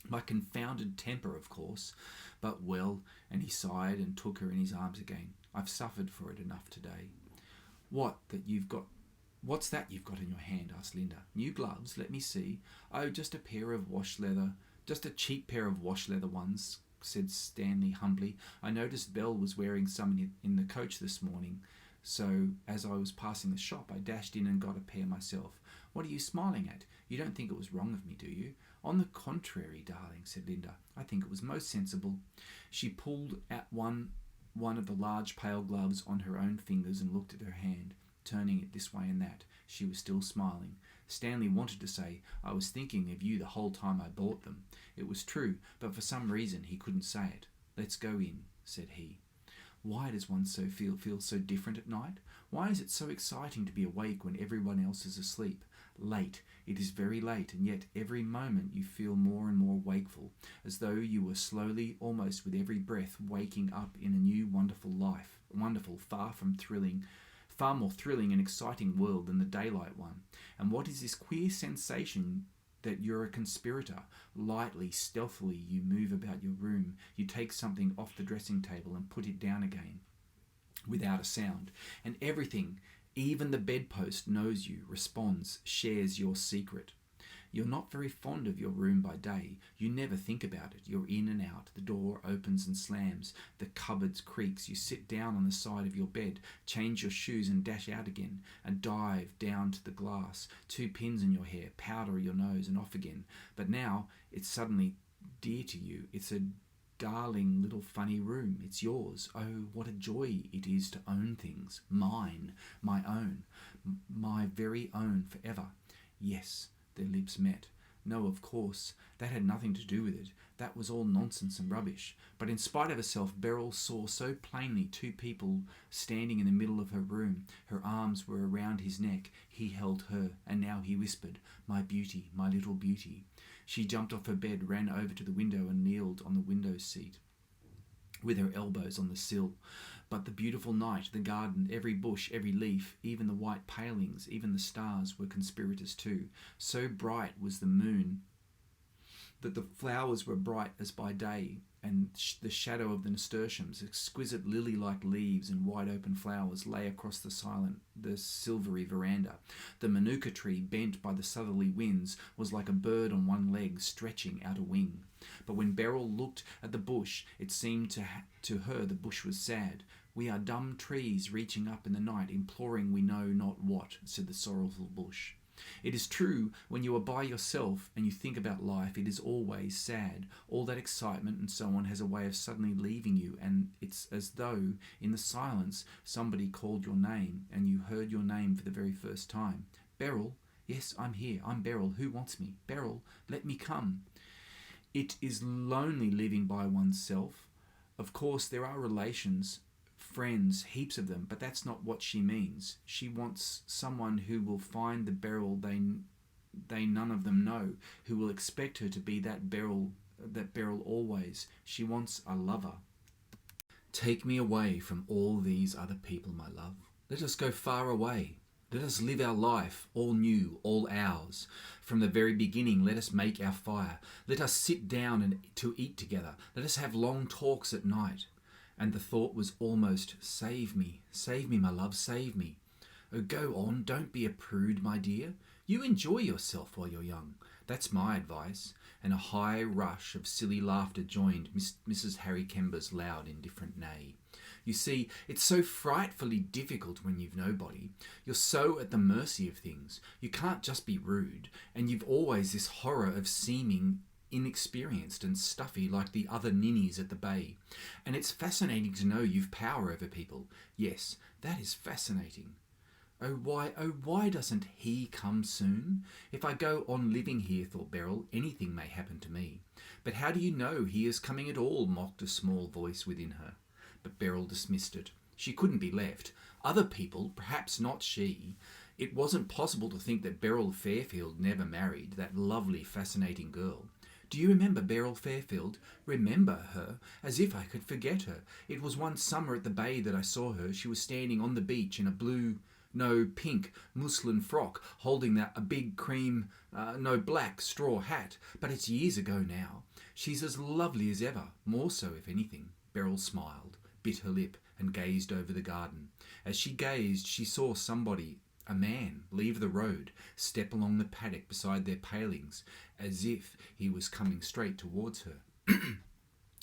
My confounded temper, of course. But well," and he sighed and took her in his arms again, "I've suffered for it enough today." What's that you've got in your hand?" asked Linda. "New gloves? Let me see. Oh, just a cheap pair of wash leather ones," said Stanley humbly. "I noticed Belle was wearing some in the coach this morning, so as I was passing the shop I dashed in and got a pair myself. What are you smiling at? You don't think it was wrong of me, do you?" "On the contrary, darling," said Linda. "I think it was most sensible." She pulled at one of the large pale gloves on her own fingers and looked at her hand, turning it this way and that. She was still smiling. Stanley wanted to say, "I was thinking of you the whole time I bought them." It was true, but for some reason he couldn't say it. "Let's go in," said he. Why does one feel so different at night? Why is it so exciting to be awake when everyone else is asleep? Late. It is very late, and yet every moment you feel more and more wakeful, as though you were slowly, almost with every breath, waking up in a new wonderful life, wonderful, far more thrilling and exciting world than the daylight one. And what is this queer sensation that you're a conspirator? Lightly, stealthily, you move about your room. You take something off the dressing table and put it down again. without a sound, and everything, even the bedpost, knows you, responds, shares your secret. You're not very fond of your room by day. You never think about it. You're in and out. The door opens and slams. The cupboard creaks. You sit down on the side of your bed, change your shoes and dash out again, and dive down to the glass. 2 pins in your hair, powder your nose, and off again. But now it's suddenly dear to you. It's a darling little funny room. It's yours. Oh, what a joy it is to own things. Mine. My own. My very own forever. Yes. Their lips met. No, of course, that had nothing to do with it. That was all nonsense and rubbish. But in spite of herself, Beryl saw so plainly 2 people standing in the middle of her room. Her arms were around his neck. He held her, and now he whispered, "My beauty, my little beauty." She jumped off her bed, ran over to the window and kneeled on the window seat with her elbows on the sill. But the beautiful night, the garden, every bush, every leaf, even the white palings, even the stars were conspirators too. So bright was the moon that the flowers were bright as by day, and the shadow of the nasturtiums, exquisite lily-like leaves and wide-open flowers, lay across the silvery veranda. The manuka tree, bent by the southerly winds, was like a bird on one leg, stretching out a wing. But when Beryl looked at the bush, it seemed to her the bush was sad. "We are dumb trees reaching up in the night, imploring we know not what," said the sorrowful bush. It is true, when you are by yourself and you think about life, it is always sad. All that excitement and so on has a way of suddenly leaving you, and it's as though, in the silence, somebody called your name, and you heard your name for the very first time. "Beryl? Yes, I'm here. I'm Beryl. Who wants me? Beryl, let me come." It is lonely living by oneself. Of course, there are relations, friends, heaps of them, but that's not what she means. She wants someone who will find the Beryl they none of them know, who will expect her to be that Beryl always. She wants a lover. "Take me away from all these other people, my love. Let us go far away. Let us live our life, all new, all ours. From the very beginning, let us make our fire. Let us sit down and to eat together. Let us have long talks at night." And the thought was almost, "Save me, my love, save me." "Oh, go on, don't be a prude, my dear. You enjoy yourself while you're young. That's my advice." And a high rush of silly laughter joined Mrs. Harry Kember's loud, indifferent neigh. "You see, it's so frightfully difficult when you've nobody. You're so at the mercy of things. You can't just be rude, and you've always this horror of seeming inexperienced and stuffy like the other ninnies at the Bay. And it's fascinating to know you've power over people. Yes, that is fascinating. Oh, why doesn't he come soon? If I go on living here," thought Beryl, "anything may happen to me." "But how do you know he is coming at all?" mocked a small voice within her. But Beryl dismissed it. She couldn't be left. Other people, perhaps not she. It wasn't possible to think that Beryl Fairfield never married, that lovely, fascinating girl. "Do you remember Beryl Fairfield?" "Remember her? As if I could forget her. It was one summer at the Bay that I saw her. She was standing on the beach in a pink muslin frock, holding a big black straw hat. But it's years ago now. She's as lovely as ever, more so if anything." Beryl smiled, bit her lip, and gazed over the garden. As she gazed, she saw a man, leave the road, step along the paddock beside their palings, as if he was coming straight towards her.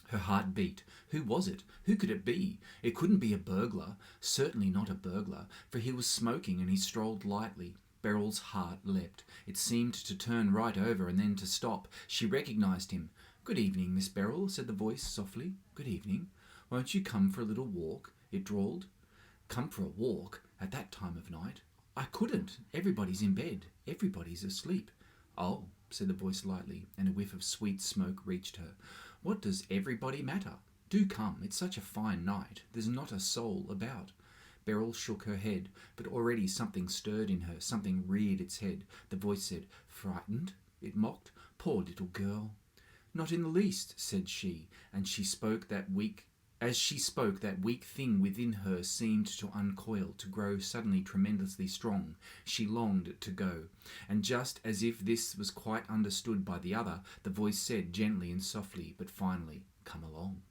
Her heart beat. Who was it? Who could it be? It couldn't be a burglar. Certainly not a burglar, for he was smoking and he strolled lightly. Beryl's heart leapt. It seemed to turn right over and then to stop. She recognised him. "Good evening, Miss Beryl," said the voice softly. "Good evening. Won't you come for a little walk?" it drawled. Come for a walk? At that time of night? "I couldn't. Everybody's in bed. Everybody's asleep." "Oh," said the voice lightly, and a whiff of sweet smoke reached her. "What does everybody matter? Do come. It's such a fine night. There's not a soul about." Beryl shook her head, but already something stirred in her. Something reared its head. The voice said, "Frightened?" it mocked. "Poor little girl." "Not in the least," said she, and as she spoke, that weak thing within her seemed to uncoil, to grow suddenly tremendously strong. She longed to go. And just as if this was quite understood by the other, the voice said, gently and softly, but finally, "Come along."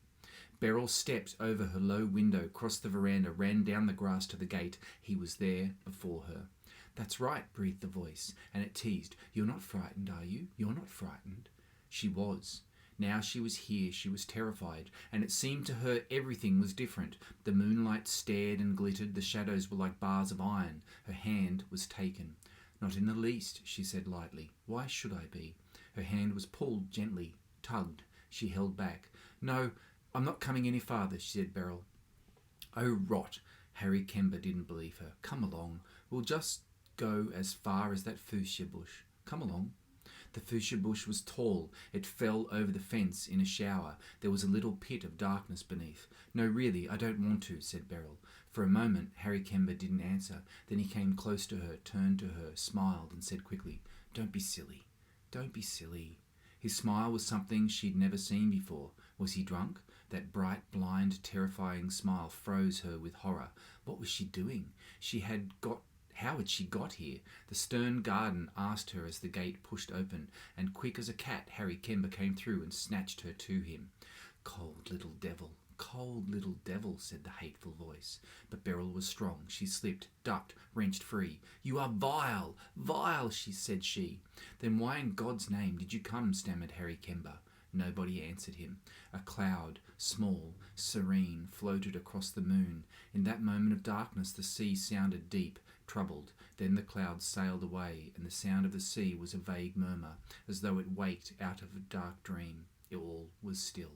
Beryl stepped over her low window, crossed the veranda, ran down the grass to the gate. He was there before her. "That's right," breathed the voice, and it teased. "You're not frightened, are you? You're not frightened." She was. Now she was here, she was terrified, and it seemed to her everything was different. The moonlight stared and glittered, the shadows were like bars of iron. Her hand was taken. "Not in the least," she said lightly. "Why should I be?" Her hand was pulled gently, tugged. She held back. "No, I'm not coming any farther," she said, Beryl. "Oh, rot." Harry Kember didn't believe her. "Come along. We'll just go as far as that fuchsia bush. Come along." The fuchsia bush was tall. It fell over the fence in a shower. There was a little pit of darkness beneath. "No, really, I don't want to," said Beryl. For a moment, Harry Kember didn't answer. Then he came close to her, turned to her, smiled, and said quickly, "Don't be silly. Don't be silly." His smile was something she'd never seen before. Was he drunk? That bright, blind, terrifying smile froze her with horror. What was she doing? How had she got here? The stern garden asked her as the gate pushed open, and quick as a cat, Harry Kember came through and snatched her to him. "Cold little devil, cold little devil," said the hateful voice. But Beryl was strong. She slipped, ducked, wrenched free. "You are vile, vile," said she. "Then why in God's name did you come?" stammered Harry Kember. Nobody answered him. A cloud, small, serene, floated across the moon. In that moment of darkness the sea sounded deep, troubled. Then the cloud sailed away, and the sound of the sea was a vague murmur, as though it waked out of a dark dream. All was still.